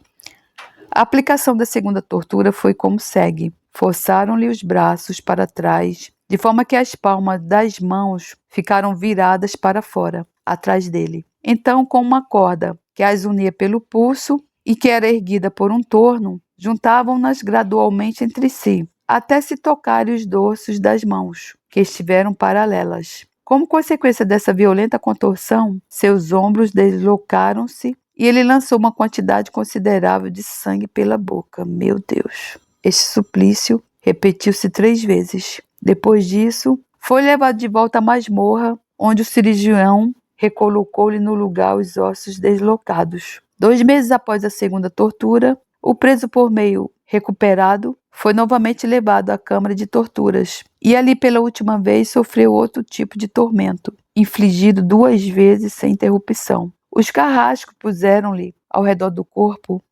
A aplicação da segunda tortura foi como segue. Forçaram-lhe os braços para trás, de forma que as palmas das mãos ficaram viradas para fora, atrás dele. Então, com uma corda que as unia pelo pulso e que era erguida por um torno, juntavam-nas gradualmente entre si, até se tocarem os dorsos das mãos, que estiveram paralelas. Como consequência dessa violenta contorção, seus ombros deslocaram-se e ele lançou uma quantidade considerável de sangue pela boca. Meu Deus! Este suplício repetiu-se 3 vezes. Depois disso, foi levado de volta à masmorra, onde o cirurgião recolocou-lhe no lugar os ossos deslocados. 2 meses após a segunda tortura, o preso por meio recuperado foi novamente levado à câmara de torturas e ali pela última vez sofreu outro tipo de tormento, infligido 2 vezes sem interrupção. Os carrascos puseram-lhe ao redor do corpo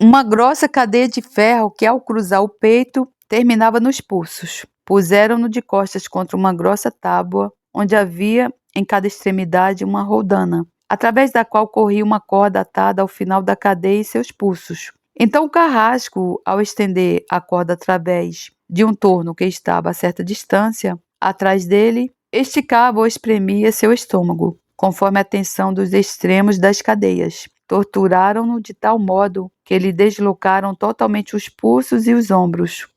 uma grossa cadeia de ferro que, ao cruzar o peito, terminava nos pulsos. Puseram-no de costas contra uma grossa tábua, onde havia em cada extremidade uma roldana, através da qual corria uma corda atada ao final da cadeia e seus pulsos. Então o carrasco, ao estender a corda através de um torno que estava a certa distância atrás dele, esticava ou espremia seu estômago, conforme a tensão dos extremos das cadeias. Torturaram-no de tal modo que lhe deslocaram totalmente os pulsos e os ombros,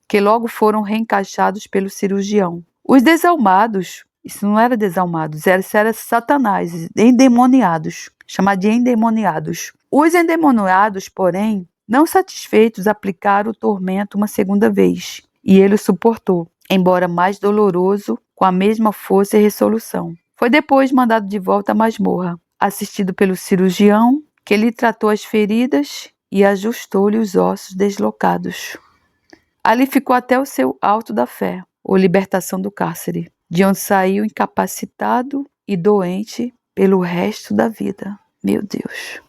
que logo foram reencaixados pelo cirurgião. Os desalmados, isso não era desalmados, isso era Satanás, endemoniados, chamado de endemoniados. Os endemoniados, porém, não satisfeitos, aplicaram o tormento uma segunda vez, e ele o suportou, embora mais doloroso, com a mesma força e resolução. Foi depois mandado de volta à masmorra, assistido pelo cirurgião, que lhe tratou as feridas e ajustou-lhe os ossos deslocados. Ali ficou até o seu alto da fé, ou libertação do cárcere, de onde saiu incapacitado e doente pelo resto da vida. Meu Deus!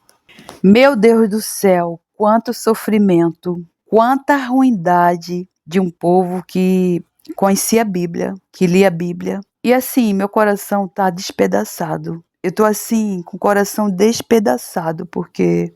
Meu Deus do céu, quanto sofrimento, quanta ruindade de um povo que conhecia a Bíblia, que lia a Bíblia. E assim, meu coração está despedaçado. Eu estou assim, com o coração despedaçado, porque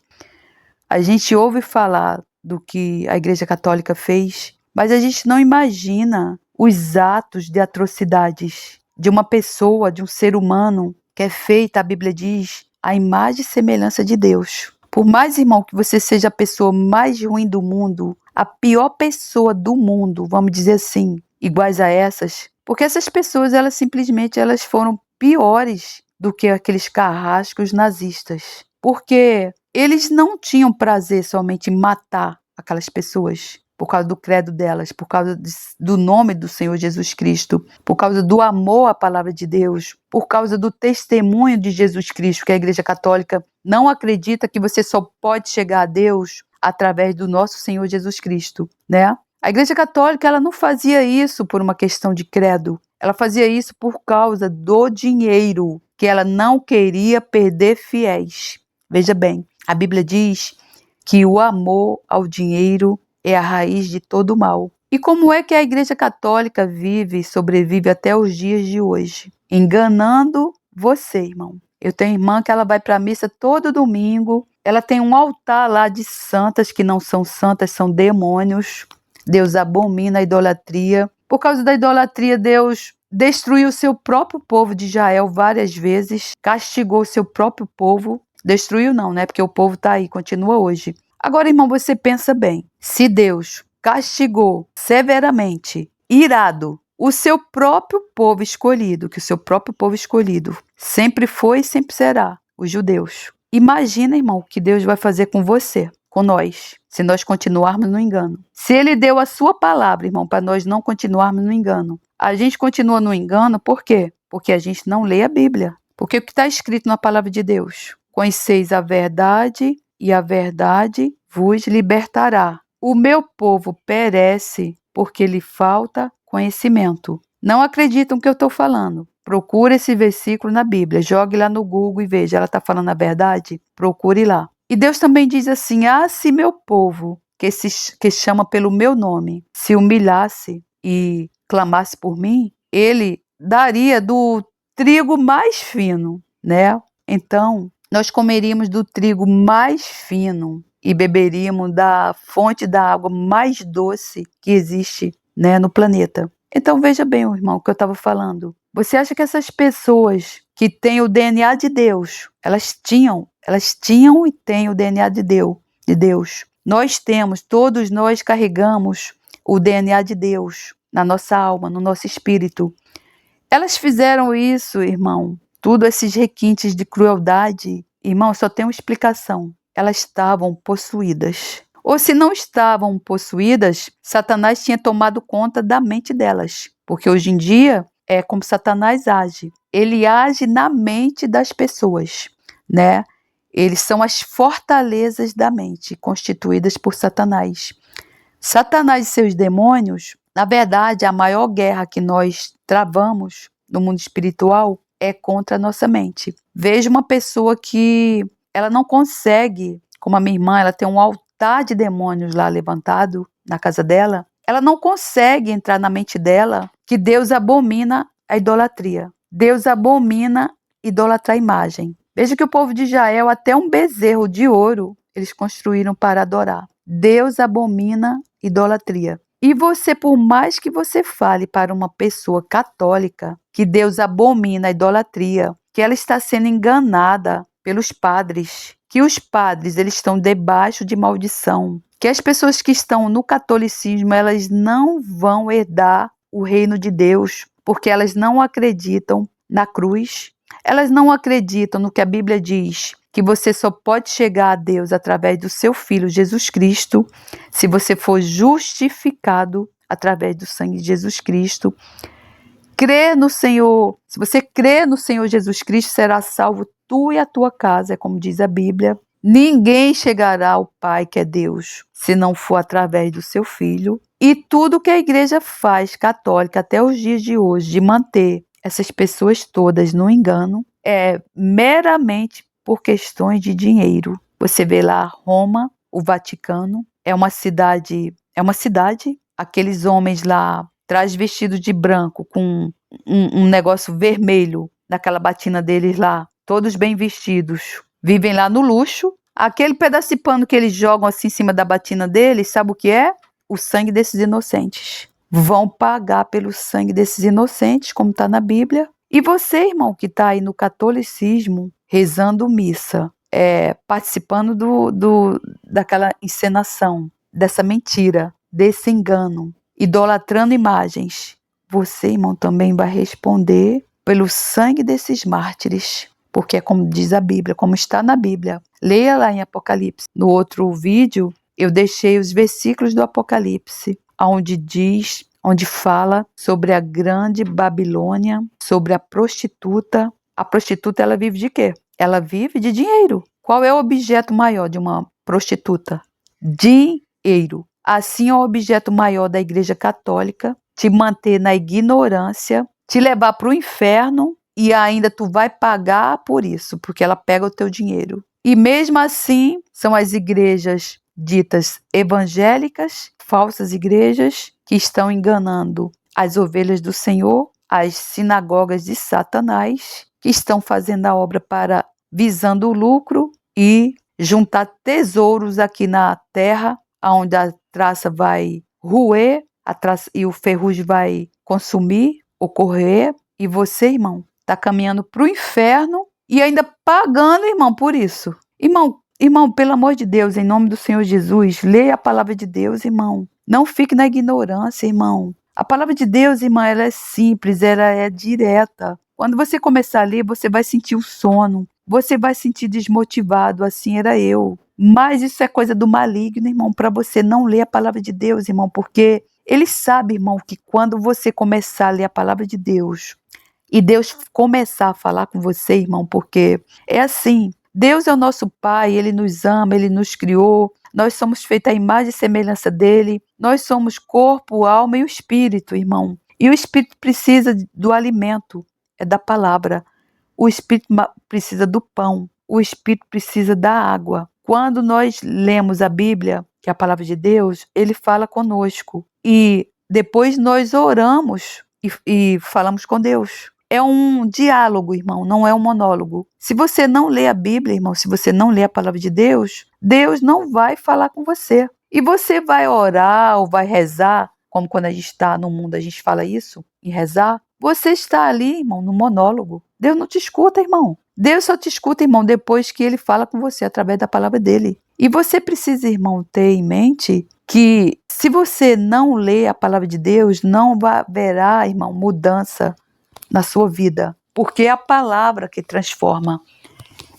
a gente ouve falar do que a Igreja Católica fez, mas a gente não imagina os atos de atrocidades de uma pessoa, de um ser humano, que é feita, a Bíblia diz, à imagem e semelhança de Deus. Por mais, irmão, que você seja a pessoa mais ruim do mundo, a pior pessoa do mundo, vamos dizer assim, iguais a essas, porque essas pessoas, elas simplesmente elas foram piores do que aqueles carrascos nazistas. Porque eles não tinham prazer somente em matar aquelas pessoas por causa do credo delas, por causa do nome do Senhor Jesus Cristo, por causa do amor à palavra de Deus, por causa do testemunho de Jesus Cristo, que a Igreja Católica não acredita que você só pode chegar a Deus através do nosso Senhor Jesus Cristo, né? A Igreja Católica, ela não fazia isso por uma questão de credo, ela fazia isso por causa do dinheiro, que ela não queria perder fiéis. Veja bem, a Bíblia diz que o amor ao dinheiro é a raiz de todo o mal. E como é que a Igreja Católica vive e sobrevive até os dias de hoje? Enganando você, irmão. Eu tenho irmã que ela vai para a missa todo domingo, ela tem um altar lá de santas que não são santas, são demônios. Deus abomina a idolatria. Por causa da idolatria, Deus destruiu o seu próprio povo de Israel várias vezes, castigou o seu próprio povo. Destruiu não, né? Porque o povo está aí, continua hoje. Agora, irmão, você pensa bem. Se Deus castigou severamente, irado, o seu próprio povo escolhido, que o seu próprio povo escolhido sempre foi e sempre será, os judeus. Imagina, irmão, o que Deus vai fazer com você, com nós, se nós continuarmos no engano. Se Ele deu a sua palavra, irmão, para nós não continuarmos no engano. A gente continua no engano, por quê? Porque a gente não lê a Bíblia. Porque o que está escrito na palavra de Deus? Conheceis a verdade e a verdade vos libertará. O meu povo perece porque lhe falta conhecimento. Não acreditam no que eu estou falando. Procure esse versículo na Bíblia. Jogue lá no Google e veja. Ela está falando a verdade? Procure lá. E Deus também diz assim, se meu povo, que chama pelo meu nome, se humilhasse e clamasse por mim, ele daria do trigo mais fino. né? Então, nós comeríamos do trigo mais fino e beberíamos da fonte da água mais doce que existe, né, no planeta. Então, veja bem, irmão, o que eu estava falando. Você acha que essas pessoas que têm o DNA de Deus, elas tinham e têm o DNA de Deus. Nós temos, todos nós carregamos o DNA de Deus na nossa alma, no nosso espírito. Elas fizeram isso, irmão. Tudo esses requintes de crueldade, irmão, só tem uma explicação. Elas estavam possuídas. Ou se não estavam possuídas, Satanás tinha tomado conta da mente delas. Porque hoje em dia é como Satanás age. Ele age na mente das pessoas, né? Eles são as fortalezas da mente, constituídas por Satanás. Satanás e seus demônios, na verdade, a maior guerra que nós travamos no mundo espiritual é contra a nossa mente. Veja uma pessoa que ela não consegue, como a minha irmã, ela tem um altar de demônios lá levantado na casa dela, ela não consegue entrar na mente dela que Deus abomina a idolatria. Deus abomina idolatrar a imagem. Veja que o povo de Israel, até um bezerro de ouro, eles construíram para adorar. Deus abomina idolatria. E você, por mais que você fale para uma pessoa católica que Deus abomina a idolatria, que ela está sendo enganada pelos padres, que os padres eles estão debaixo de maldição, que as pessoas que estão no catolicismo elas não vão herdar o reino de Deus, porque elas não acreditam na cruz, elas não acreditam no que a Bíblia diz, que você só pode chegar a Deus através do seu Filho Jesus Cristo, se você for justificado através do sangue de Jesus Cristo. Crê no Senhor, se você crê no Senhor Jesus Cristo, será salvo tu e a tua casa, é como diz a Bíblia. Ninguém chegará ao Pai, que é Deus, se não for através do seu Filho. E tudo que a igreja faz, católica, até os dias de hoje, de manter essas pessoas todas no engano, é meramente por questões de dinheiro. Você vê lá Roma, o Vaticano, é uma cidade, aqueles homens lá traz vestido de branco com um negócio vermelho naquela batina deles lá, todos bem vestidos, vivem lá no luxo. Aquele pedaço de pano que eles jogam assim em cima da batina deles, sabe o que é? O sangue desses inocentes. Vão pagar pelo sangue desses inocentes, como está na Bíblia. E você, irmão, que está aí no catolicismo, rezando missa, participando daquela encenação, dessa mentira, desse engano, idolatrando imagens, você, irmão, também vai responder pelo sangue desses mártires, porque é como diz a Bíblia, como está na Bíblia. Leia lá em Apocalipse. No outro vídeo, eu deixei os versículos do Apocalipse, onde fala sobre a grande Babilônia, sobre a prostituta. A prostituta, ela vive de quê? Ela vive de dinheiro. Qual é o objeto maior de uma prostituta? Dinheiro. Assim é o objeto maior da Igreja Católica, te manter na ignorância, te levar para o inferno e ainda tu vai pagar por isso, porque ela pega o teu dinheiro. E mesmo assim, são as igrejas ditas evangélicas, falsas igrejas, que estão enganando as ovelhas do Senhor, as sinagogas de Satanás, que estão fazendo a obra visando o lucro e juntar tesouros aqui na terra, onde a traça vai roer, e o ferrugem vai consumir, ou correr, e você, irmão, está caminhando para o inferno e ainda pagando, irmão, por isso. Irmão, pelo amor de Deus, em nome do Senhor Jesus, leia a palavra de Deus, irmão. Não fique na ignorância, irmão. A palavra de Deus, irmão, ela é simples, ela é direta. Quando você começar a ler, você vai sentir o sono, você vai sentir desmotivado, assim era eu. Mas isso é coisa do maligno, irmão, para você não ler a palavra de Deus, irmão, porque ele sabe, irmão, que quando você começar a ler a palavra de Deus e Deus começar a falar com você, irmão, porque é assim, Deus é o nosso Pai, Ele nos ama, Ele nos criou, nós somos feitos à imagem e semelhança dEle, nós somos corpo, alma e o espírito, irmão. E o espírito precisa do alimento, é da palavra. O espírito precisa do pão, o espírito precisa da água. Quando nós lemos a Bíblia, que é a palavra de Deus, Ele fala conosco. E depois nós oramos e falamos com Deus. é um diálogo, irmão, não é um monólogo. Se você não lê a Bíblia, irmão, se você não lê a palavra de Deus, Deus não vai falar com você. E você vai orar ou vai rezar, como quando a gente está no mundo, a gente fala isso, em rezar. Você está ali, irmão, no monólogo. Deus não te escuta, irmão. Deus só te escuta, irmão, depois que ele fala com você, através da palavra dele. E você precisa, irmão, ter em mente que se você não lê a palavra de Deus, não haverá, irmão, mudança na sua vida. Porque é a palavra que transforma.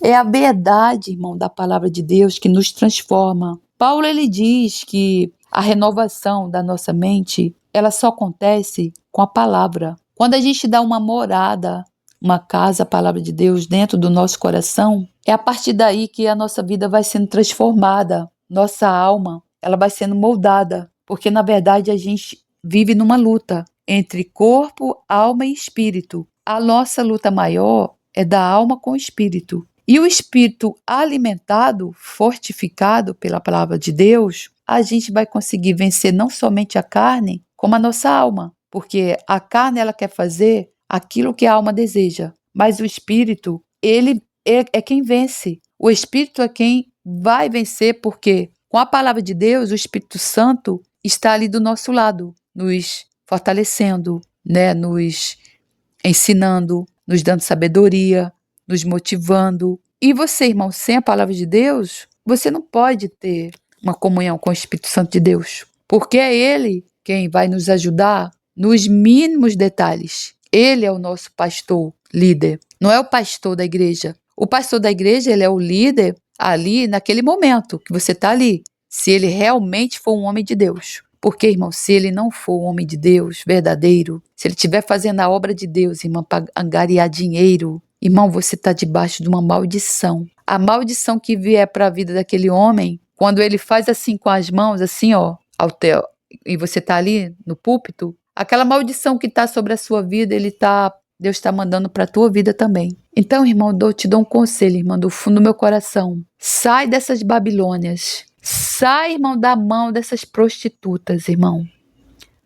É a verdade, irmão, da palavra de Deus que nos transforma. Paulo, ele diz que a renovação da nossa mente, ela só acontece com a palavra. Quando a gente dá uma morada, uma casa, a palavra de Deus dentro do nosso coração, é a partir daí que a nossa vida vai sendo transformada. Nossa alma, ela vai sendo moldada. Porque, na verdade, a gente vive numa luta entre corpo, alma e espírito. A nossa luta maior é da alma com o espírito. E o espírito alimentado, fortificado pela palavra de Deus, a gente vai conseguir vencer não somente a carne, como a nossa alma. Porque a carne, ela quer fazer aquilo que a alma deseja. Mas o espírito, ele é quem vence. O espírito é quem vai vencer, porque com a palavra de Deus, o Espírito Santo está ali do nosso lado, nos fortalecendo, né? Nos ensinando, nos dando sabedoria, nos motivando. E você, irmão, sem a palavra de Deus, você não pode ter uma comunhão com o Espírito Santo de Deus, porque é Ele quem vai nos ajudar nos mínimos detalhes. Ele é o nosso pastor, líder. Não é o pastor da igreja. O pastor da igreja, ele é o líder ali naquele momento que você está ali, se ele realmente for um homem de Deus. Porque, irmão, se ele não for um homem de Deus verdadeiro, se ele estiver fazendo a obra de Deus, irmão, para angariar dinheiro, irmão, você está debaixo de uma maldição. A maldição que vier para a vida daquele homem, quando ele faz assim com as mãos, assim, ó, e você está ali no púlpito, aquela maldição que está sobre a sua vida, Deus está mandando para a tua vida também. Então, irmão, eu te dou um conselho, irmão, do fundo do meu coração. Sai dessas Babilônias. Sai, irmão, da mão dessas prostitutas, irmão.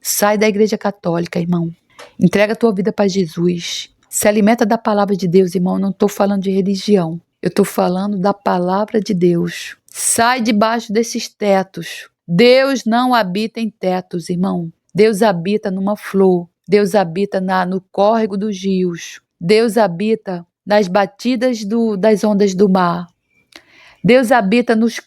Sai da igreja católica, irmão. Entrega a tua vida para Jesus. Se alimenta da palavra de Deus, irmão. Eu não estou falando de religião. Eu estou falando da palavra de Deus. Sai debaixo desses tetos. Deus não habita em tetos, irmão. Deus habita numa flor. Deus habita no córrego dos rios. Deus habita nas batidas das ondas do mar. Deus habita nos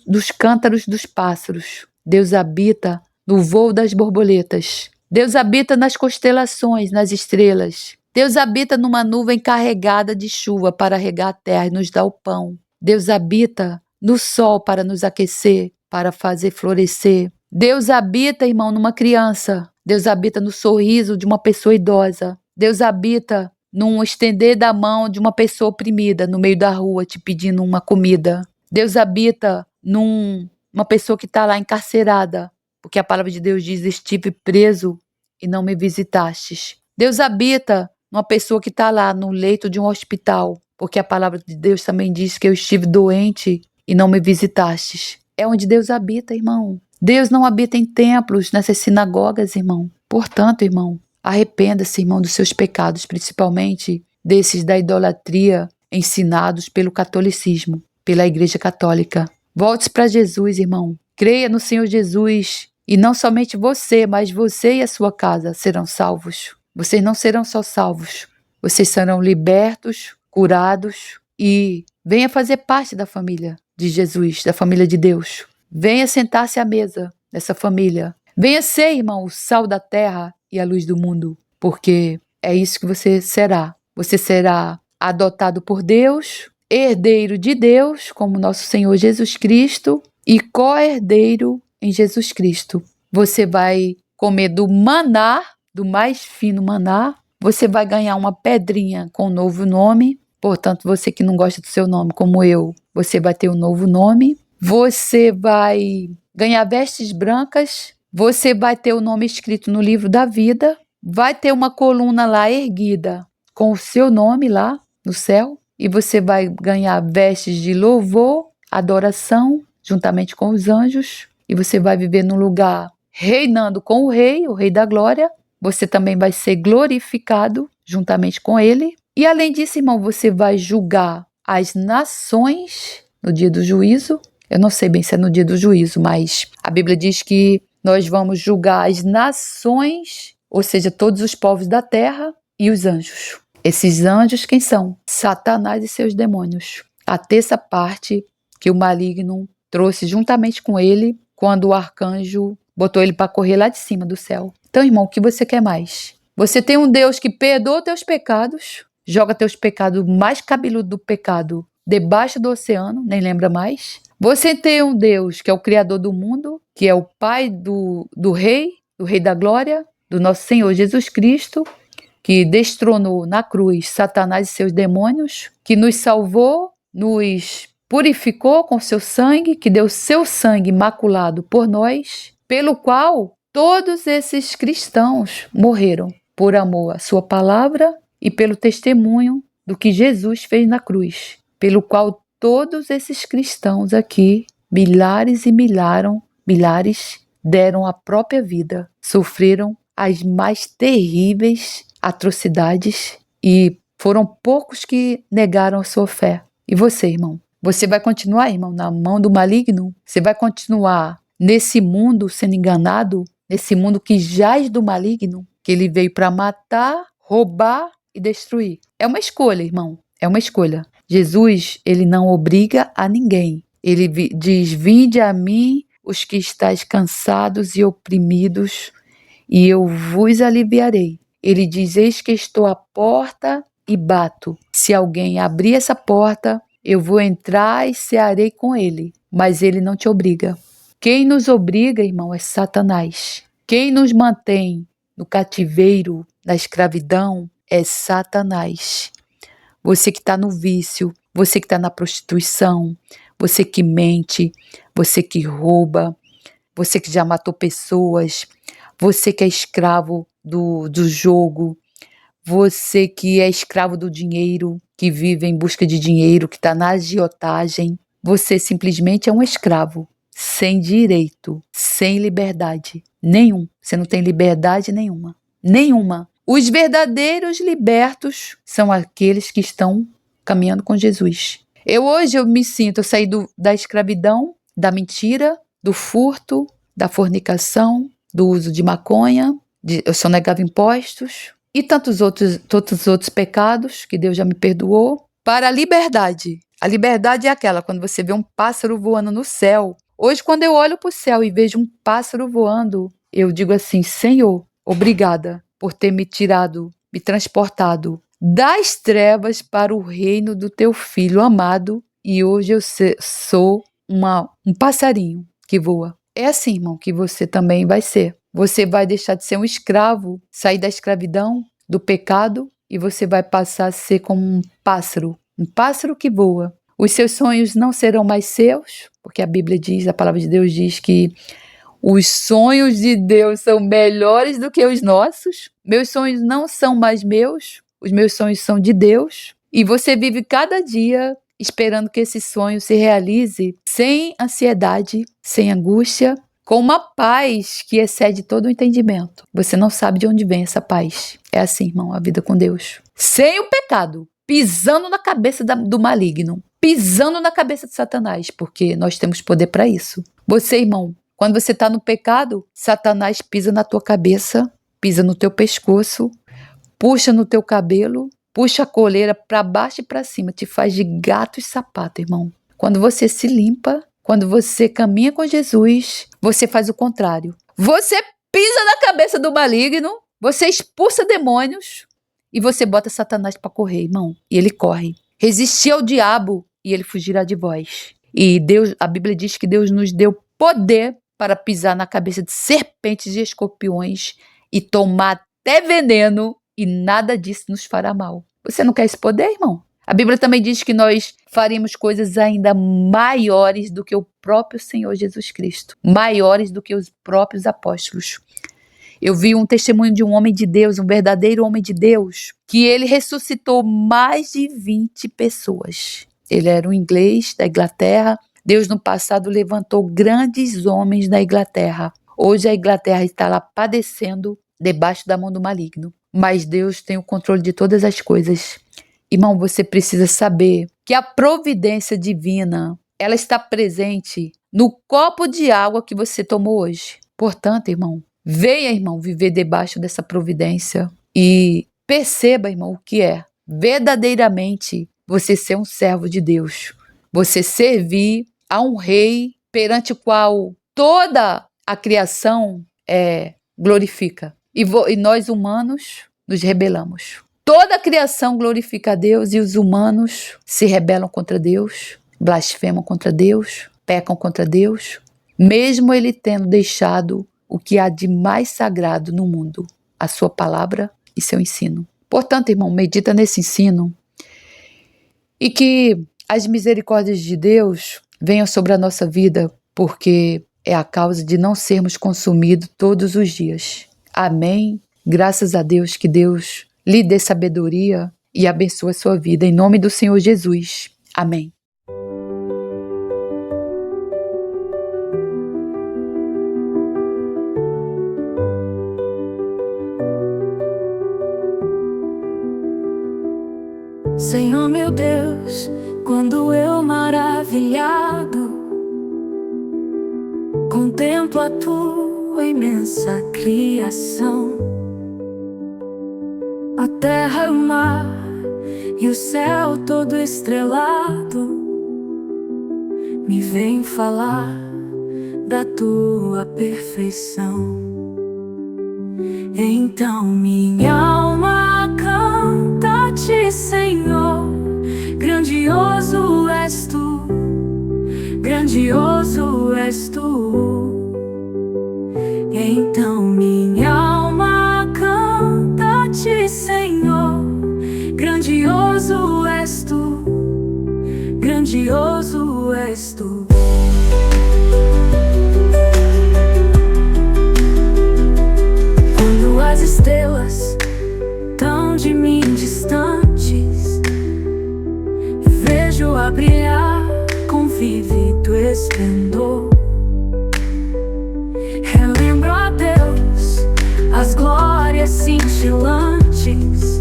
dos cântaros dos pássaros. Deus habita no voo das borboletas. Deus habita nas constelações, nas estrelas. Deus habita numa nuvem carregada de chuva para regar a terra e nos dar o pão. Deus habita no sol para nos aquecer, para fazer florescer. Deus habita, irmão, numa criança. Deus habita no sorriso de uma pessoa idosa. Deus habita num estender da mão de uma pessoa oprimida no meio da rua te pedindo uma comida. Deus habita numa pessoa que está lá encarcerada, porque a palavra de Deus diz: estive preso e não me visitastes. Deus habita numa pessoa que está lá no leito de um hospital, porque a palavra de Deus também diz que eu estive doente e não me visitastes. É onde Deus habita, irmão. Deus não habita em templos, nessas sinagogas, irmão. Portanto, irmão, arrependa-se, irmão, dos seus pecados, principalmente desses da idolatria ensinados pelo catolicismo, pela Igreja Católica. Volte para Jesus, irmão. Creia no Senhor Jesus e não somente você, mas você e a sua casa serão salvos. Vocês não serão só salvos, vocês serão libertos, curados e venha fazer parte da família de Jesus, da família de Deus. Venha sentar-se à mesa dessa família. Venha ser, irmão, o sal da terra e a luz do mundo, porque é isso que você será. Você será adotado por Deus, herdeiro de Deus, como nosso Senhor Jesus Cristo, e co-herdeiro em Jesus Cristo. Você vai comer do maná, do mais fino maná. Você vai ganhar uma pedrinha com um novo nome. Portanto, você que não gosta do seu nome, como eu, você vai ter um novo nome. Você vai ganhar vestes brancas. Você vai ter o nome escrito no livro da vida. Vai ter uma coluna lá erguida com o seu nome lá no céu. E você vai ganhar vestes de louvor, adoração, juntamente com os anjos. E você vai viver num lugar reinando com o rei da glória. Você também vai ser glorificado juntamente com ele. E além disso, irmão, você vai julgar as nações no dia do juízo. Eu não sei bem se é no dia do juízo, mas a Bíblia diz que nós vamos julgar as nações, ou seja, todos os povos da terra e os anjos. Esses anjos quem são? Satanás e seus demônios. A terça parte que o maligno trouxe juntamente com ele quando o arcanjo botou ele para correr lá de cima do céu. Então, irmão, o que você quer mais? Você tem um Deus que perdoa teus pecados, joga teus pecados mais cabeludo do pecado debaixo do oceano, nem lembra mais. Você tem um Deus que é o Criador do mundo, que é o Pai do Rei da Glória, do nosso Senhor Jesus Cristo, que destronou na cruz Satanás e seus demônios, que nos salvou, nos purificou com seu sangue, que deu seu sangue imaculado por nós, pelo qual todos esses cristãos morreram por amor à sua palavra e pelo testemunho do que Jesus fez na cruz, pelo qual todos esses cristãos aqui, milhares e milhares, deram a própria vida, sofreram as mais terríveis atrocidades e foram poucos que negaram a sua fé. E você, irmão? Você vai continuar, irmão, na mão do maligno? Você vai continuar nesse mundo sendo enganado? Nesse mundo que jaz do maligno? Que ele veio para matar, roubar e destruir. É uma escolha, irmão. É uma escolha. Jesus, ele não obriga a ninguém. Ele diz, vinde a mim os que estáis cansados e oprimidos, e eu vos aliviarei. Ele diz, eis que estou à porta e bato. Se alguém abrir essa porta, eu vou entrar e cearei com ele. Mas ele não te obriga. Quem nos obriga, irmão, é Satanás. Quem nos mantém no cativeiro, na escravidão, é Satanás. Você que está no vício, você que está na prostituição, você que mente, você que rouba, você que já matou pessoas, você que é escravo do jogo, você que é escravo do dinheiro, que vive em busca de dinheiro, que está na agiotagem, você simplesmente é um escravo, sem direito, sem liberdade nenhum. Você não tem liberdade nenhuma. Nenhuma. Os verdadeiros libertos são aqueles que estão caminhando com Jesus. Hoje eu me sinto, eu saí da escravidão, da mentira, do furto, da fornicação, do uso de maconha, eu sonegava impostos e tantos outros pecados que Deus já me perdoou, para a liberdade. A liberdade é aquela, quando você vê um pássaro voando no céu. Hoje, quando eu olho para o céu e vejo um pássaro voando, eu digo assim, Senhor, obrigada por ter me tirado, me transportado das trevas para o reino do teu Filho amado, e hoje eu sou um passarinho que voa. É assim, irmão, que você também vai ser. Você vai deixar de ser um escravo, sair da escravidão, do pecado, e você vai passar a ser como um pássaro que voa. Os seus sonhos não serão mais seus, porque a Bíblia diz, a palavra de Deus diz que os sonhos de Deus são melhores do que os nossos. Meus sonhos não são mais meus, os meus sonhos são de Deus. E você vive cada dia esperando que esse sonho se realize sem ansiedade, sem angústia, com uma paz que excede todo o entendimento. Você não sabe de onde vem essa paz. É assim, irmão, a vida com Deus. Sem o pecado, pisando na cabeça do maligno, pisando na cabeça de Satanás, porque nós temos poder para isso. Você, irmão, quando você está no pecado, Satanás pisa na tua cabeça, pisa no teu pescoço, puxa no teu cabelo, puxa a coleira para baixo e para cima, te faz de gato e sapato, irmão. Quando você se limpa, quando você caminha com Jesus, você faz o contrário. Você pisa na cabeça do maligno, você expulsa demônios e você bota Satanás para correr, irmão. E ele corre. Resistir ao diabo e ele fugirá de vós. E Deus, a Bíblia diz que Deus nos deu poder para pisar na cabeça de serpentes e escorpiões e tomar até veneno, e nada disso nos fará mal. Você não quer esse poder, irmão? A Bíblia também diz que nós faríamos coisas ainda maiores do que o próprio Senhor Jesus Cristo, maiores do que os próprios apóstolos. Eu vi um testemunho de um homem de Deus, um verdadeiro homem de Deus, que ele ressuscitou mais de 20 pessoas. Ele era um inglês da Inglaterra. Deus no passado levantou grandes homens da Inglaterra. Hoje a Inglaterra está lá padecendo debaixo da mão do maligno. mas Deus tem o controle de todas as coisas. Irmão, você precisa saber que a providência divina, ela está presente no copo de água que você tomou hoje. Portanto, irmão, venha, irmão, viver debaixo dessa providência e perceba, irmão, o que é verdadeiramente você ser um servo de Deus. Você servir a um rei perante o qual toda a criação glorifica. E nós humanos nos rebelamos. Toda a criação glorifica a Deus e os humanos se rebelam contra Deus, blasfemam contra Deus, pecam contra Deus, mesmo Ele tendo deixado o que há de mais sagrado no mundo, a sua palavra e seu ensino. Portanto, irmão, medita nesse ensino e que as misericórdias de Deus venham sobre a nossa vida, porque é a causa de não sermos consumidos todos os dias. Amém. Graças a Deus, que Deus lhe dê sabedoria e abençoe a sua vida. Em nome do Senhor Jesus. Amém. Senhor meu Deus, quando eu maravilhado contemplo a tua imensa criação, a terra, o mar e o céu todo estrelado, me vem falar da tua perfeição. Então minha alma canta-te, Senhor, grandioso és tu, grandioso és tu. Então minha alma canta-te, Senhor, grandioso és tu, grandioso és tu. Quando as estrelas tão de mim distantes, vejo a brilhar com vívido esplendor, relembro a Deus as glórias cintilantes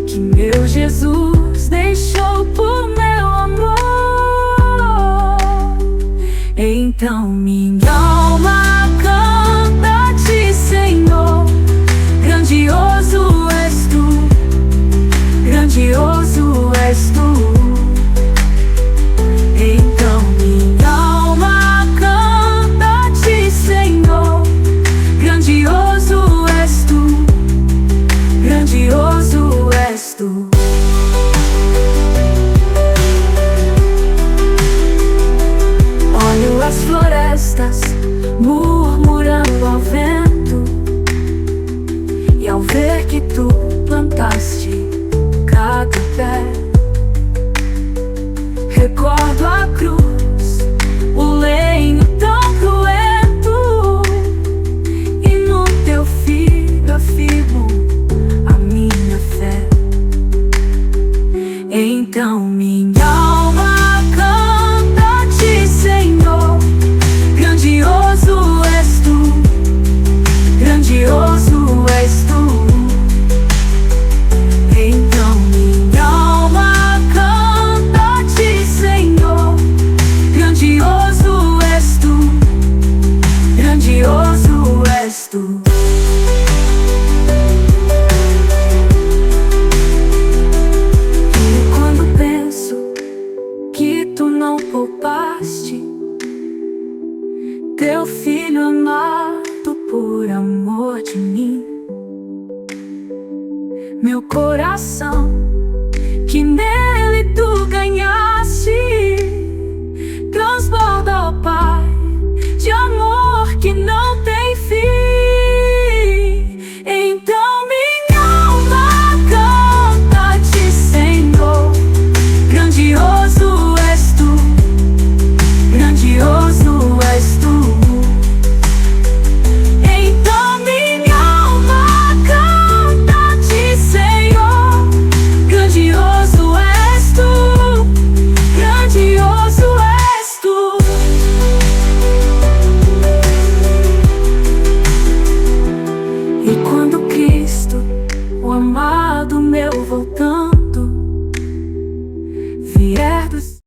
que meu Jesus deixou por meu amor. Então minha alma canta-te, Senhor, grandioso és tu, grandioso és tu. Então minha alma canta-te, Senhor, grandioso és tu, grandioso és tu. Olho as florestas murmurando ao vento, e ao ver que tu plantaste cada pé, recordo a cruz, o lenho tão cruento, e no teu filho afirmo a minha fé. Então minha alma canta-te, Senhor, grandioso és tu, grandioso és tu. Então minha alma canta-te, Senhor, grandioso és tu, grandioso és tu. E quando penso que tu não poupaste teu filho amado por amor de mim, meu coração que